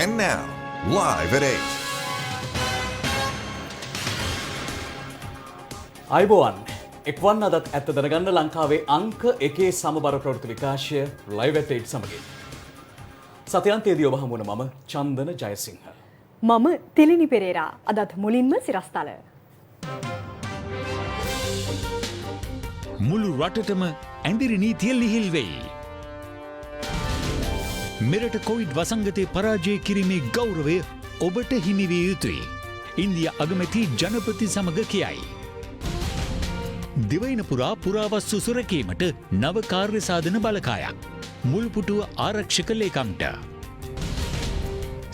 And now, live at 8. අයිබෝවන් එක්වන් අදත් ඇත්ත දැනගන්න ලංකාවේ අංක එකේ සමබර ප්‍රවෘත්ති විකාශය ලයිව් ඇට් 8 සමගින් සතියන්තයේදී ඔබ හමු වන මම චන්දන ජයසිංහ මම තිලිනි පෙරේරා අදත් මුලින්ම සිරස්තල මුළු රටටම ඇඳිරි නීතිය ලිහිල් වෙයි. මෙරට කොවිඩ් වසංගතය පරාජය කිරීමේ ගෞරවය ඔබට හිමි විය යුතුයි. ඉන්දිය අගමැති ජනපති සමග කියයි. දිවයින පුරා පුරාවස්තු සුරකීමට නව කාර්ය සාධන බලකායක්. මුල්පුටුව ආරක්ෂක ලේකම්ට.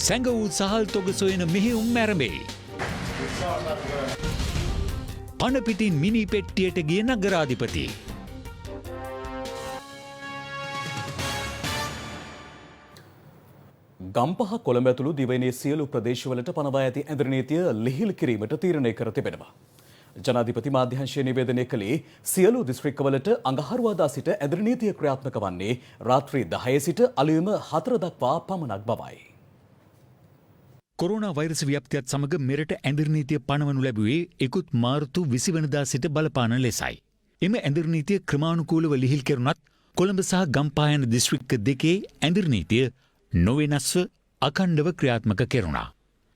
සැඟ වූ සහල් තොග සොයන මෙහෙයුම් මැරඹේ. පණපිටින් මිනි පෙට්ටියට ගිය නගරාධිපති. ගම්පහ කොළඹ ඇතුළු දිවයිනේ සියලු ප්‍රදේශවලට පනවා ඇති ඇඳිරි නීතිය ලිහිල් කිරීමට තීරණය කර තිබෙනවා. ජනාධිපති මාධ්‍යංශය නිවේදනය කළේ සියලු දිස්ත්‍රික්කවලට අඟහරුවාදා සිට ඇඳිරි නීතිය ක්‍රියාත්මක වන්නේ රාත්‍රී 10 සිට අලුයම 4 දක්වා පමණක් බවයි. කොරෝනා වෛරස් ව්‍යාප්තියත් සමග මෙරට ඇඳිරි නීතිය පනවනු ලැබුවේ ඉකුත් මාර්තු 20 වෙනිදා සිට බලපාන ලෙසයි. එම ඇඳිරි නීතිය ක්‍රමානුකූලව ලිහිල් කෙරුණත් කොළඹ සහ ගම්පහ යන දිස්ත්‍රික්ක දෙකේ ඇඳිරි නීතිය නොවෙනස්ව අඛණ්ඩව ක්‍රියාත්මක කෙරුණා.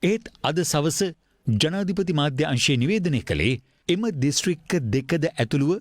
ඒත් අද සවස ජනාධිපති මාධ්‍ය අංශය නිවේදනය කළේ එම දිස්ත්‍රික්ක දෙකද ඇතුළුව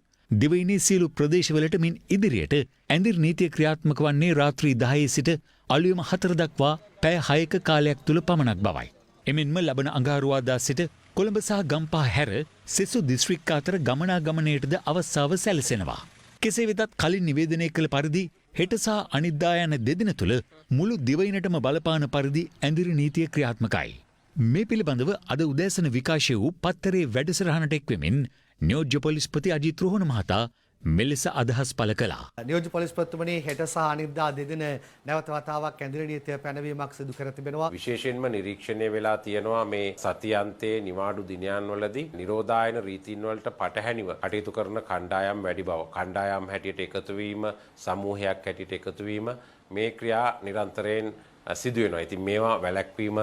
දිවයිනේ සියලු ප්‍රදේශවලට මින් ඉදිරියට ඇඳිරි නීතිය ක්‍රියාත්මක වන්නේ රාත්‍රී 10 සිට අලුයම 4 දක්වා පැය 6ක කාලයක් තුල පමණක් බවයි. එමෙන්ම ලබන අඟහරුවාදා සිට කොළඹ සහ ගම්පහ හැර සෙසු දිස්ත්‍රික්ක අතර ගමනාගමනයටද අවස්ථාව සැලසෙනවා. කෙසේ වෙතත් කලින් නිවේදනය කළ පරිදි හෙට සහ අනිද්දා යන දෙදින තුල මුළු දිවයිනටම බලපාන පරිදි ඇඳිරි නීතිය ක්‍රියාත්මකයි. මේ පිළිබඳව අද උදෑසන විකාශය වූ පත්තරේ වැඩසටහනට එක්වෙමින් නියෝජ්‍ය පොලිස්පති අජිත් රෝහණ මහතා මෙලෙස අදහස් පළ කළා. නියෝජ්‍ය පොලිස්පතිතුමනි හෙට සහ අනිද්දා දෙදින නැවත වතාවක් ඇඳිරි නීතිය පැනවීමක් සිදු කර තිබෙනවා. විශේෂයෙන්ම නිරීක්ෂණය වෙලා තියෙනවා මේ සතියන්තයේ නිවාඩු දිනයන්වලදී නිරෝධායන රීතීන් වලට පටහැනිව කටයුතු කරන කණ්ඩායම් වැඩි බව. කණ්ඩායම් හැටියට එකතු වීම, සමූහයක් හැටියට එකතු වීම මේ ක්‍රියා නිරන්තරයෙන් සිදු වෙනවා. ඉතින් මේවා වැළැක්වීම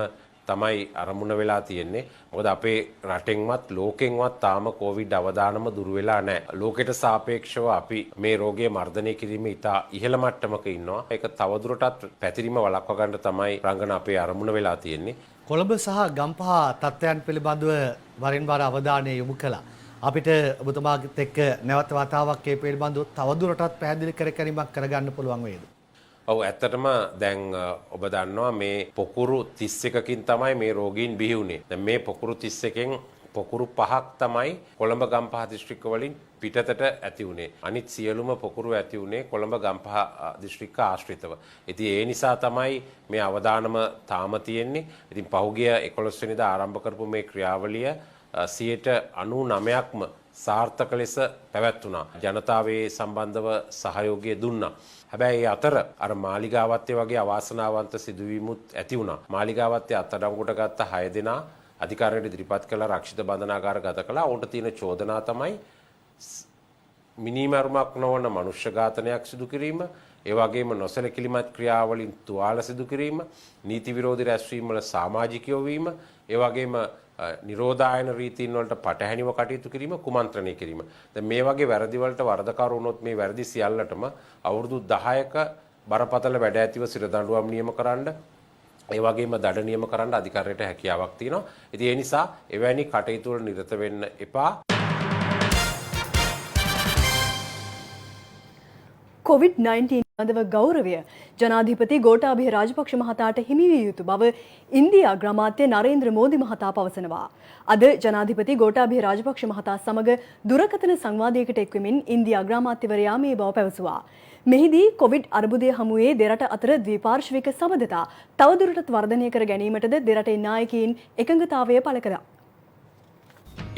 තමයි අරමුණ වෙලා තියෙන්නේ. මොකද අපේ රටෙන්වත් ලෝකෙන්වත් තාම කොවිඩ් අවදානම දුර වෙලා නැහැ. ලෝකෙට සාපේක්ෂව අපි මේ රෝගය මර්ධනය කිරීමේ ඉතා ඉහළ මට්ටමක ඉන්නවා. ඒක තවදුරටත් පැතිරීම වළක්වා ගන්න තමයි රංගන අපේ අරමුණ වෙලා තියෙන්නේ. කොළඹ සහ ගම්පහ තත්ත්වයන් පිළිබඳව වරින් වර අවධානය යොමු කළා. අපිට ඔබතුමාත් එක්ක නැවත වතාවක් මේ පිළිබඳව තවදුරටත් පැහැදිලි කර ගැනීමක් කරගන්න පුළුවන් වේද? ඔව් ඇත්තටම දැන් ඔබ දන්නවා මේ පොකුරු 31කින් තමයි මේ රෝගීන් බිහි වුණේ. දැන් මේ පොකුරු 31කින් පොකුරු 5ක් තමයි කොළඹ ගම්පහ දිස්ත්‍රික්ක වලින් පිටතට ඇති වුණේ. අනිත් සියලුම පොකුරු ඇති වුණේ කොළඹ ගම්පහ දිස්ත්‍රික්ක ආශ්‍රිතව. ඉතින් ඒ නිසා තමයි මේ අවදානම තාම තියෙන්නේ. ඉතින් පහුගිය 11 වෙනිදා ආරම්භ කරපු මේ ක්‍රියාවලිය 99%ක්ම සාර්ථක ලෙස පැවැත්වුණා. ජනතාවේ සම්බන්ධව සහයෝගය දුන්නා. හැබැයි අතර අර මාලිගාවත්තේ වගේ අවාසනාවන්ත සිදුවීමුත් ඇති වුණා. මාලිගාවත්තේ අත්අඩංගුවට ගත්ත 6 දෙනා අධිකාරියට ඉදිරිපත් කළා රක්ෂිත බන්ධනාගාර ගත කළා. ඔවුන්ට තියෙන චෝදනා තමයි මිනිමරුමක් නොවන මනුෂ්‍ය ඝාතනයක් සිදු කිරීම, ඒ වගේම නොසැලකිලිමත් ක්‍රියාවලින් තුවාල සිදු කිරීම, නීති විරෝධී රැස්වීම් වල සමාජිකයෝ වීම, ඒ වගේම නිරෝධායන රීතීන් වලට පටහැනිව කටයුතු කිරීම, කුමන්ත්‍රණය කිරීම. දැන් මේ වගේ වැරදි වලට වරදකරු වුණොත් මේ වැරදි සියල්ලටම අවුරුදු 10ක බරපතල වැඩ ඇතිව සිර දඬුවම් නියම කරන්න, ඒ වගේම දඩ නියම කරන්න අධිකාරියට හැකියාවක් තියෙනවා. ඉතින් ඒ නිසා එවැනි කටයුතු වල නිරත වෙන්න එපා. COVID-19 පිළිබඳව ගෞරවය ජනාධිපති ගෝඨාභය රාජපක්ෂ මහතාට හිමි විය යුතු බව ඉන්දියා අග්‍රාමාත්‍ය නරේන්ද්‍ර මෝදි මහතා පවසනවා. අද ජනාධිපති ගෝඨාභය රාජපක්ෂ මහතා සමග දුරකථන සංවාදයකට එක්වෙමින් ඉන්දියා අග්‍රාමාත්‍යවරයා මේ බව පැවසුවා. මෙහිදී කොවිඩ් අර්බුදය හමුවේ දෙරට අතර ද්විපාර්ශ්වික සබඳතා තවදුරටත් වර්ධනය කර ගැනීමටද දෙරටේ නායකයින් එකඟතාවය පළ කළා.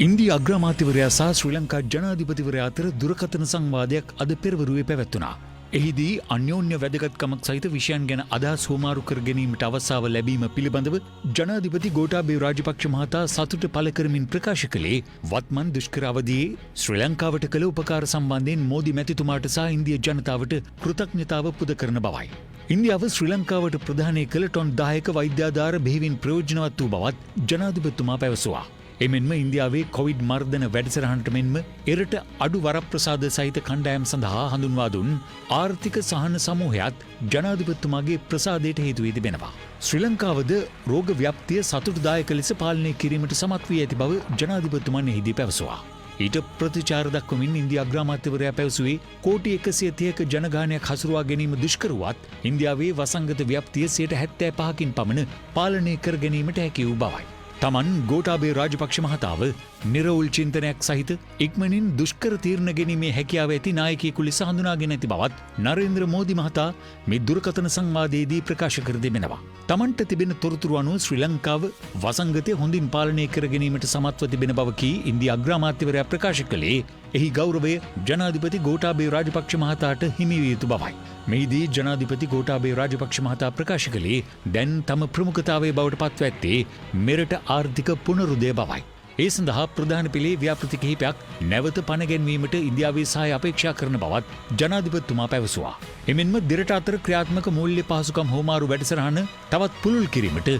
ඉන්දියා අග්‍රාමාත්‍යවරයා සහ ශ්‍රී ලංකා ජනාධිපතිවරයා අතර දුරකථන සංවාදයක් අද පෙරවරුවේ පැවැත්වුණා. එහිදී අන්‍යෝන්‍ය වැදගත්කමක් සහිත විෂයන් ගැන අදහස් හුවමාරු කර ගැනීමට අවස්ථාව ලැබීම පිළිබඳව ජනාධිපති ගෝඨාභය රාජපක්ෂ මහතා සතුට පළ කරමින් ප්‍රකාශ කළේ වත්මන් දුෂ්කර අවධියේ ශ්‍රී ලංකාවට කළ උපකාර සම්බන්ධයෙන් මෝදි මැතිතුමාට සහ ඉන්දිය ජනතාවට කෘතඥතාව පුද කරන බවයි. ඉන්දියාව ශ්‍රී ලංකාවට ප්‍රධානය කළ ටොන් 10ක වෛද්‍යාධාර බෙහෙවින් ප්‍රයෝජනවත් වූ බවත් ජනාධිපතිතුමා පැවසුවා. එමෙන්ම ඉන්දියාවේ කොවිඩ් මර්ධන වැඩසටහනට මෙන්ම එරට අඩු වරප්‍රසාද සහිත කණ්ඩායම් සඳහා හඳුන්වා දුන් ආර්ථික සහන සමූහයත් ජනාධිපතිතුමාගේ ප්‍රසාදයට හේතු වී තිබෙනවා. ශ්‍රී ලංකාවද රෝග ව්‍යාප්තිය සතුටුදායක ලෙස පාලනය කිරීමට සමත් වී ඇති බව ජනාධිපතිතුමන් එහිදී පැවසුවා. ඊට ප්‍රතිචාර දක්වමින් ඉන්දියා අග්‍රාමාත්‍යවරයා පැවසුවේ කෝටි 130ක ජනගහනයක් හසුරුවා ගැනීම දුෂ්කර වුවත් ඉන්දියාවේ වසංගත ව්‍යාප්තිය 75%කින් පමණ පාලනය කර ගැනීමට හැකි වූ බවයි. තමන් ගෝඨාභය රාජපක්ෂ මහතාව නිරවුල් චින්තනයක් සහිත ඉක්මනින් දුෂ්කර තීරණ ගැනීමේ හැකියාව ඇති නායකයෙකු ලෙස හඳුනාගෙන ඇති බවත් නරේන්ද්‍ර මෝදි මහතා මේ දුරකථන සංවාදයේදී ප්‍රකාශ කර තිබෙනවා. තමන්ට තිබෙන තොරතුරු අනුව ශ්‍රී ලංකාව වසංගතය හොඳින් පාලනය කර ගැනීමට සමත්ව තිබෙන බව කී ඉන්දියා අග්‍රාමාත්‍යවරයා ප්‍රකාශ කළේ එහි ගෞරවය ජනාධිපති ගෝඨාභය රාජපක්ෂ මහතාට හිමි විය යුතු බවයි. මෙහිදී ජනාධිපති ගෝඨාභය රාජපක්ෂ මහතා ප්‍රකාශ කළේ දැන් තම ප්‍රමුඛතාවයේ බවට පත්ව ඇත්තේ මෙරට ආර්ථික පුනරුදය බවයි. ඒ සඳහා ප්‍රධාන පෙළේ ව්‍යාපෘති කිහිපයක් නැවත පණ ගැන්වීමට ඉන්දියාවේ සහාය අපේක්ෂා කරන බවත් ජනාධිපතිතුමා පැවසුවා. එමෙන්ම දෙරට අතර ක්‍රියාත්මක මූල්‍ය පහසුකම් හෝමාරු වැඩසටහන තවත් පුළුල් කිරීමට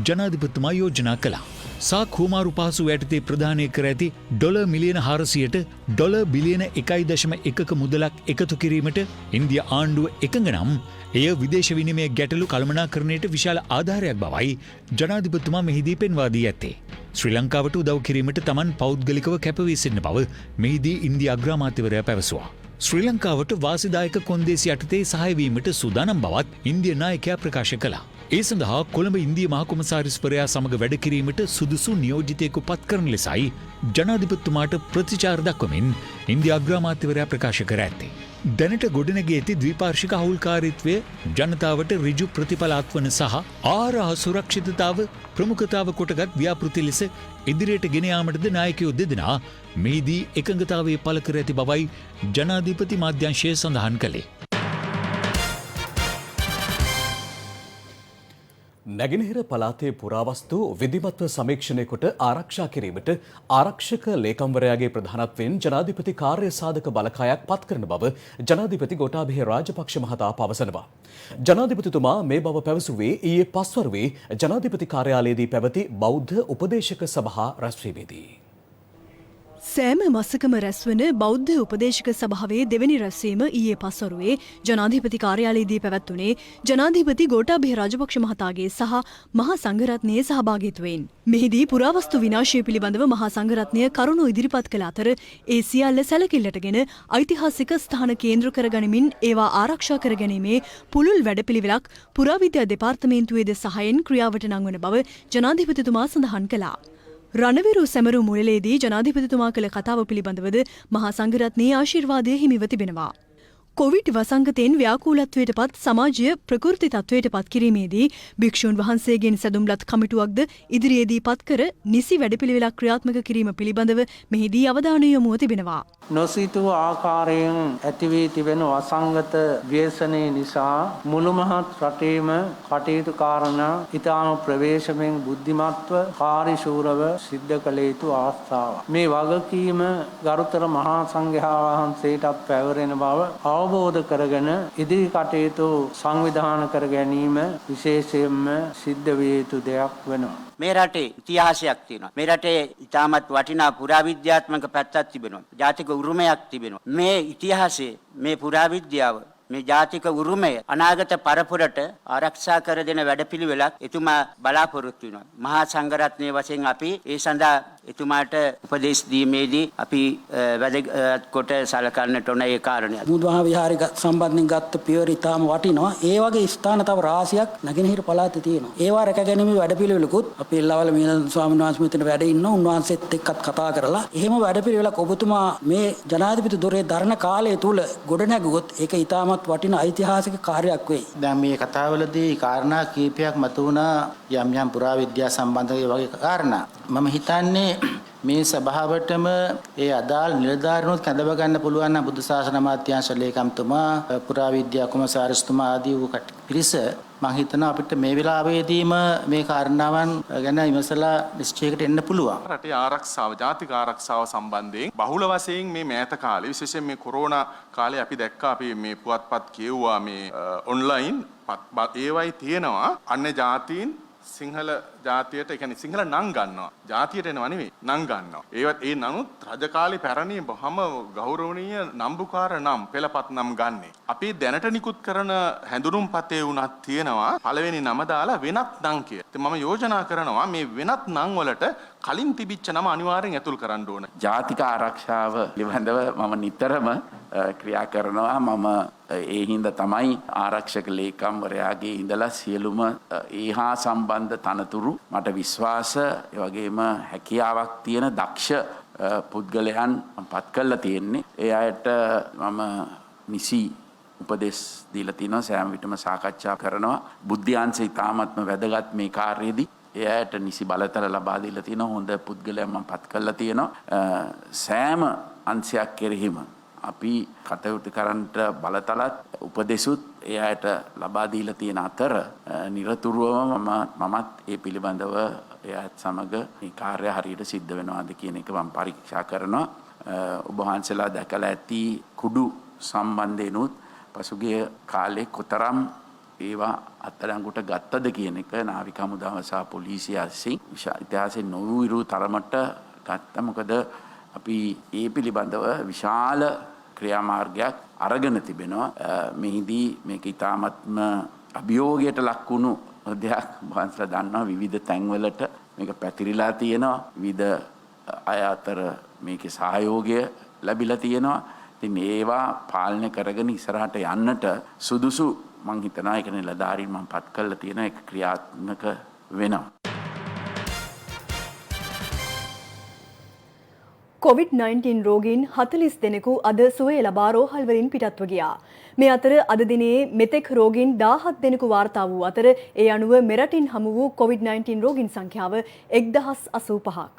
ජනාධිපතිතුමා යෝජනා කළා. සාක් හෝමාරු පහසු යටතේ ප්‍රදානය කර ඇති ඩොලර් මිලියන 400ට ඩොලර් බිලියන 1.1ක මුදලක් එකතු කිරීමට ඉන්දියා ආණ්ඩුව එකඟ නම් එය විදේශ විනිමය ගැටලු කළමනාකරණයට විශාල ආධාරයක් බවයි ජනාධිපතිතුමා මෙහිදී පෙන්වා දී ඇත්තේ. ශ්‍රී ලංකාවට උදව් කිරීමට තමන් පෞද්ගලිකව කැපවී සිටින බව මෙහිදී ඉන්දියා අග්‍රාමාත්‍යවරයා පැවසුවා. ශ්‍රී ලංකාවට වාසිදායක කොන්දේසි යටතේ සහාය වීමට සූදානම් බවත් ඉන්දියා නායකයා ප්‍රකාශ කළා. ඒ සඳහා කොළඹ ඉන්දිය මහ කොමසාරිස්වරයා සමග වැඩ කිරීමට සුදුසු නියෝජිතයෙකු පත් කරන ලෙසයි ජනාධිපතිතුමාට ප්‍රතිචාර දක්වමින් ඉන්දියා අග්‍රාමාත්‍යවරයා ප්‍රකාශ කර ඇත්තේ. දැනට ගොඩනැගී ඇති ද්විපාර්ශ්වික හවුල්කාරීත්වය ජනතාවට ඍජු ප්‍රතිඵල අත්වන සහ ආහාර සුරක්ෂිතතාව ප්‍රමුඛතාව කොටගත් ව්‍යාපෘති ලෙස ඉදිරියට ගෙන යාමටද නායකයෝ දෙදෙනා මෙහිදී එකඟතාවයේ පළ කර ඇති බවයි ජනාධිපති මාධ්‍යංශය සඳහන් කළේ. නැගෙනහිර පළාතේ පුරාවස්තු විධිමත්ව සමීක්ෂණය කොට ආරක්ෂා කිරීමට ආරක්ෂක ලේකම්වරයාගේ ප්‍රධානත්වයෙන් ජනාධිපති කාර්ය සාධක බලකායක් පත් කරන බව ජනාධිපති ගෝඨාභය රාජපක්ෂ මහතා පවසනවා. ජනාධිපතිතුමා මේ බව පැවසුවේ ඊයේ පස්වරුවේ ජනාධිපති කාර්යාලයේදී පැවති බෞද්ධ උපදේශක සභා රැස්වීමේදී. සෑම මසකම රැස්වන බෞද්ධ උපදේශක සභාවේ දෙවැනි රැස්වීම ඊයේ පස්වරුවේ ජනාධිපති කාර්යාලයේදී පැවැත්වුණේ ජනාධිපති ගෝඨාභය රාජපක්ෂ මහතාගේ සහ මහා සංඝරත්නයේ සහභාගීත්වයෙන්. මෙහිදී පුරාවස්තු විනාශය පිළිබඳව මහා සංඝරත්නය කරුණු ඉදිරිපත් කළ අතර ඒ සියල්ල සැලකිල්ලටගෙන ඓතිහාසික ස්ථාන කේන්ද්‍ර කරගනිමින් ඒවා ආරක්ෂා කරගැනීමේ පුළුල් වැඩපිළිවෙලක් පුරාවිද්‍යා දෙපාර්තමේන්තුවේද සහයෙන් ක්‍රියාවට නංවන බව ජනාධිපතිතුමා සඳහන් කළා. රණවිරු සැමරු මුලලේදී ජනාධිපතිතුමා කළ කතාව පිළිබඳවද මහා සංඝරත්නයේ ආශිර්වාදය හිමිව තිබෙනවා. කොවිඩ් වසංගතයෙන් ව්‍යාකූලත්වයට පත් සමාජය ප්‍රකෘති තත්වයට පත් කිරීමේදී භික්ෂූන් වහන්සේගෙන් සැදුම්ලත් කමිටුවක්ද ඉදිරියේදී පත් කර නිසි වැඩපිළිවෙලක් ක්‍රියාත්මක කිරීම පිළිබඳව මෙහිදී අවධානය යොමුව තිබෙනවා. නොසිතූ ආකාරයෙන් ඇතිවී තිබෙන වසංගත ව්‍යසනය නිසා මුළුමහත් රටේම කටයුතු කාරණා ඉතාම ප්‍රවේශමෙන් බුද්ධිමත්ව කාර්යශූරව සිද්ධ කළ යුතු අවස්ථාවක්. මේ වගකීම ගරුතර මහා සංඝයා වහන්සේටත් පැවරෙන බව අවබෝධ කරගෙන ඉදිරි කටයුතු සංවිධානය කර ගැනීම විශේෂයෙන්ම සිද්ධ විය යුතු දෙයක් වෙනවා. මේ රටේ ඉතිහාසයක් තියෙනවා. මේ රටේ ඉතාමත් වටිනා පුරාවිද්‍යාත්මක පැත්තක් තිබෙනවා. ජාතික උරුමයක් තිබෙනවා. මේ ඉතිහාසයේ මේ පුරාවිද්‍යාව මේ ජාතික උරුමය අනාගත පරපුරට ආරක්ෂා කර දෙන වැඩපිළිවෙලක් එතුමා බලාපොරොත්තු වෙනවා. මහා සංඝරත්නයේ වශයෙන් අපි ඒ සඳහා එතුමාට උපදෙස් දීමේදී අපි වැදගත් කොට සලකන්නට ඕන ඒ කාරණය. බුදුහා විහාරය සම්බන්ධයෙන් ගත්ත පියවර ඉතාම වටිනවා. ඒ වගේ ස්ථාන තව රාශියක් නැගෙනහිර පළාතේ තියෙනවා. ඒවා රැකගැනීමේ වැඩපිළිවෙලකුත් අපි එල්ලවල මීනන් ස්වාමීන් වහන්සේ මෙතන වැඩ ඉන්නවා. උන්වහන්සේත් එක්කත් කතා කරලා එහෙම වැඩපිළිවෙලක් ඔබතුමා මේ ජනාධිපති දොරේ දරණ කාලය තුල ගොඩනැගුවොත් ඒක ඉතාමත් වටිනා ඓතිහාසික කාර්යයක් වෙයි. දැන් මේ කතාවලදී කාරණා කීපයක් මතුවුණා යම් යම් පුරාවිද්‍යා සම්බන්ධ වගේ කාරණා. මම හිතන්නේ මේ සභාවටම ඒ අදාළ නිලධාරීනුත් කැඳව ගන්න පුළුවන් නම් බුදු සාසන අමාත්‍යාංශ ලේකම්තුමා පුරාවිද්‍යා කුමාරතුමා ආදී වූ පිරිස මම හිතනවා අපිට මේ වෙලාවේදීම මේ කාරණාවන් ගැන විමසලා නිශ්චයකට එන්න පුළුවන්. රටේ ආරක්ෂාව, ජාතික ආරක්ෂාව සම්බන්ධයෙන් බහුල වශයෙන් මේ මෑත කාලේ විශේෂයෙන් මේ කොරෝනා කාලේ අපි දැක්කා අපි මේ පුවත්පත් කියවුවා මේ ඔන්ලයින් ඒවයි තියෙනවා අන්‍ය ජාතීන් සිංහල ජාතියට ඒ කියන්නේ සිංහල නම් ගන්නවා. ජාතියට එනවා නෙවෙයි නම් ගන්නවා. ඒවත් ඒ නනුත් රජ කාලේ පැරණි බොහොම ගෞරවනීය නම්බුකාර නම් පෙළපත් නම් ගන්නෙ. අපි දැනට නිකුත් කරන හැඳුනුම්පතේ උනත් තියෙනවා පළවෙනි නම දාලා වෙනත් නම් කිය. ඉතින් මම යෝජනා කරනවා මේ වෙනත් නම් වලට කලින් තිබිච්ච නම අනිවාර්යෙන් ඇතුල් කරන්න ඕන. ජාතික ආරක්ෂාව පිළිබඳව මම නිතරම ක්‍රියා කරනවා. මම ඒ හින්දා තමයි ආරක්ෂක ලේකම්වරයාගේ ඉඳලා සියලුම ඒහා සම්බන්ධ තනතුරු මට විශ්වාස ඒ වගේම හැකියාවක් තියෙන දක්ෂ පුද්ගලයන් පත් කරලා තියෙන්නේ. ඒ අයට මම නිසි උපදෙස් දීලා තිනවා සෑම විටම සාකච්ඡා කරනවා. බුද්ධ්‍යාංශය ඉතාමත්ම වැදගත් මේ කාර්යයේදී. ඒ අයට නිසි බලතල ලබා දීලා තිනවා. හොඳ පුද්ගලයන් මම පත් කරලා තියෙනවා. සෑම අංශයක් කෙරෙහිම අපි කටයුතු කරන්නට බලතලත් උපදෙසුත් ඒ අයට ලබා දීලා තියෙන අතර නිරතුරුවම මමත් ඒ පිළිබඳව එයාත් සමග මේ කාර්ය හරියට සිද්ධ වෙනවාද කියන එක මම පරීක්ෂා කරනවා. ඔබ වහන්සේලා දැකලා ඇති කුඩු සම්බන්ධෙනුත් පසුගිය කාලේ කොතරම් ඒවා අත්අඩංගුවට ගත්තද කියන එක නාවික හමුදාව සහ පොලිසිය අසින් ඉතිහාසයේ නොවිරු තරමට ගත්තා. මොකද අපි ඒ පිළිබඳව විශාල ක්‍රියාමාර්ගයක් අරගෙන තිබෙනවා. මෙහිදී මේක ඉතාමත්ම අභියෝගයට ලක් වුණු දෙයක්. වහන්සලා දන්නවා විවිධ තැන්වලට මේක පැතිරිලා තියෙනවා. විවිධ අය අතර මේකේ සහයෝගය ලැබිලා තියෙනවා. ඉතින් ඒවා පාලනය කරගෙන ඉස්සරහට යන්නට සුදුසු මං හිතනවා ඒක නිලධාරීන් මම පත් කරලා තියෙන එක ක්‍රියාත්මක වෙනවා. COVID-19 රෝගීන් 40 දෙනෙකු අද සුවය ලබා රෝහල් වලින් පිටත්ව ගියා. මේ අතර අද දිනේ මෙතෙක් රෝගීන් 17 දෙනෙකු වාර්තා වූ අතර ඒ අනුව මෙරටින් හමු වූ COVID-19 රෝගීන් සංඛ්‍යාව 1085ක්.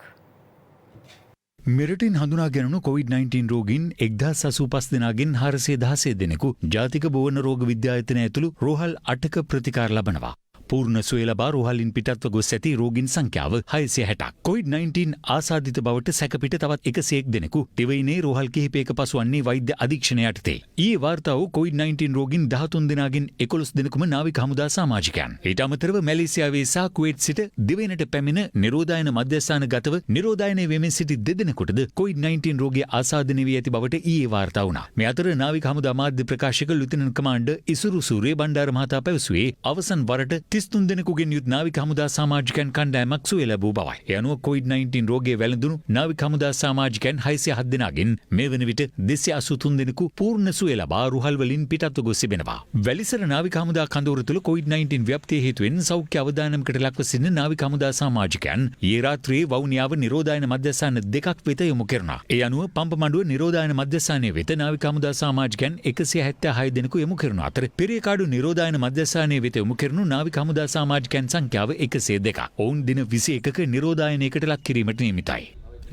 මෙරටින් හඳුනා ගැනුණු COVID-19 රෝගීන් 1085 දෙනාගෙන් 416 දෙනෙකු ජාතික බෝවන රෝග විද්‍යායතනය ඇතුළු රෝහල් 8ක ප්‍රතිකාර ලබනවා. පූර්ණ සුවය ලබා රෝහලින් පිටත්ව ගොස් ඇති රෝගීන් සංඛ්‍යාව 660ක්. COVID-19 ආසාදිත බවට සැකපිට තවත් 101 දෙනෙකු දිවයිනේ රෝහල් කිහිපයක පසුවන්නේ වෛද්‍ය අධීක්ෂණය යටතේ. ඊයේ වාර්තා වූ COVID-19 රෝගීන් 13 දෙනාගෙන් 11 දෙනෙකුම නාවික හමුදා සමාජිකයන්. ඊට අමතරව මැලේසියාවේ සහ කුවේට් සිට දිවයිනට පැමිණ නිරෝධායන මධ්‍යස්ථාන ගතව නිරෝධායනය වෙමින් සිටි දෙදෙනෙකුටද COVID-19 රෝගය ආසාදනය වී ඇති බවට ඊයේ වාර්තා වුණා. මේ අතර නාවික හමුදා මාධ්‍ය ප්‍රකාශක ලුතිනන්ට් කමාන්ඩර් ඉසුරු සූරිය බණ්ඩාර මහතා පැවසුවේ අවසන් වරට 33 දෙනෙකුගෙන් යුත් නාවික හමුදා සමාජිකයන් කණ්ඩායමක් සුවය ලැබූ බවයි. ඒ අනුව COVID-19 රෝගයේ වැළඳුණු නාවික හමුදා සමාජිකයන් 607 දෙනාගෙන් මේ වන විට 283 දෙනෙකු පූර්ණ සුවය ලබා රුහල් වලින් පිටත්ව ගොස් තිබෙනවා. වැලිසර නාවික හමුදා කඳවුර තුළ COVID-19 ව්‍යාප්තිය හේතුවෙන් සෞඛ්‍ය අවදානමකට ලක්ව සිටින නාවික හමුදා සමාජිකයන් ඊයේ රාත්‍රියේ වවුනියාව නිරෝධායන මධ්‍යස්ථාන දෙකක් වෙත යොමු කෙරුණා. ඒ අනුව පම්පමඩුව නිරෝධායන මධ්‍යස්ථානයේ වෙත නාවික හමුදා සමාජිකයන් 176 දෙනෙකු යොමු කෙරුණා. අතර පෙරියකාඩු නිරෝධායන මධ්‍යස්ථානයේ වෙත යොමු කෙරුණු නාවික හමුදා සමාජිකයන් සංඛ්‍යාව 102ක්. ඔවුන් දින 21ක නිරෝධායනයකට ලක් කිරීමට නියමිතයි.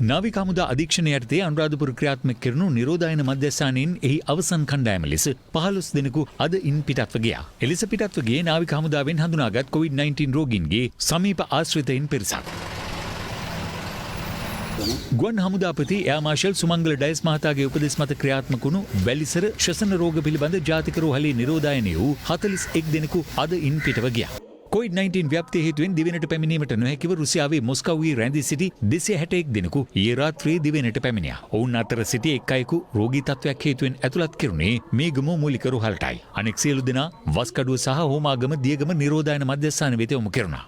නාවික හමුදා අධීක්ෂණය යටතේ අනුරාධපුර ක්‍රියාත්මක කෙරුණු නිරෝධායන මධ්‍යස්ථානයෙන් එහි අවසන් කණ්ඩායම ලෙස 15 දෙනෙකු අද ඉන් පිටත්ව ගියා. එලෙස පිටත්ව ගියේ නාවික හමුදාවෙන් හඳුනාගත් COVID-19 රෝගීන්ගේ සමීප ආශ්‍රිතයින් පිරිසක්. ගුවන් හමුදාපති එයා මාර්ෂල් සුමංගල ඩයස් මහතාගේ උපදෙස් මත ක්‍රියාත්මක වුණු වැලිසර ශ්වසන රෝග පිළිබඳ ජාතික රෝහලේ නිරෝධායනය වූ 41 දෙනෙකු අද ඉන් පිටව ගියා. COVID-19 ව්‍යාප්තිය හේතුවෙන් දිවෙනට පැමිණීමට නොහැකිව රුසියාවේ මොස්කව්වේ රැඳී සිටි 261 දෙනෙකු ඊයේ රාත්‍රියේ දිවෙනට පැමිණියා. ඔවුන් අතර සිටි එක් අයෙකු රෝගී තත්ත්වයක් හේතුවෙන් ඇතුළත් කෙරුණේ මේගම මූලික රෝහලටයි. අනෙක් සියලු දෙනා වස්කඩුව සහ හෝමාගම දියගම නිරෝධායන මධ්‍යස්ථාන වෙත යොමු කෙරුණා.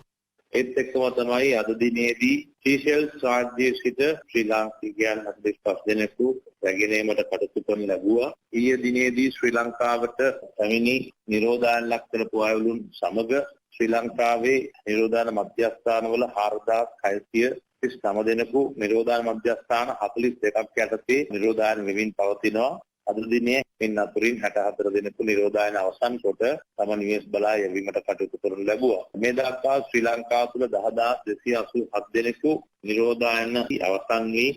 ඒත් එක්කම තමයි අද දිනේදී සීෂෙල්ස් රාජ්‍යයේ සිට ශ්‍රී ලාංකිකයන් 45 දෙනෙකු රැගෙනීමට කටයුතු කරන ලැබුවා. ඊයේ දිනේදී ශ්‍රී ලංකාවට පැමිණි නිරෝධායන ලක් කරපු අයවලුන් සමග ශ්‍රී ලංකාවේ නිරෝධායන මධ්‍යස්ථානවල 4639 දෙනෙකු නිරෝධායන මධ්‍යස්ථාන 42ක් යටතේ නිරෝධායන වෙමින් පවතිනවා. අද දිනේ මින් අතුරින් 64 දෙනෙකු නිරෝධායන අවසන් කොට තම නිවෙස් බලා යැවීමට කටයුතු කරනු ලැබුවා. මේ දක්වා ශ්‍රී ලංකාව තුළ 10287 දෙනෙකු නිරෝධායන අවසන් වී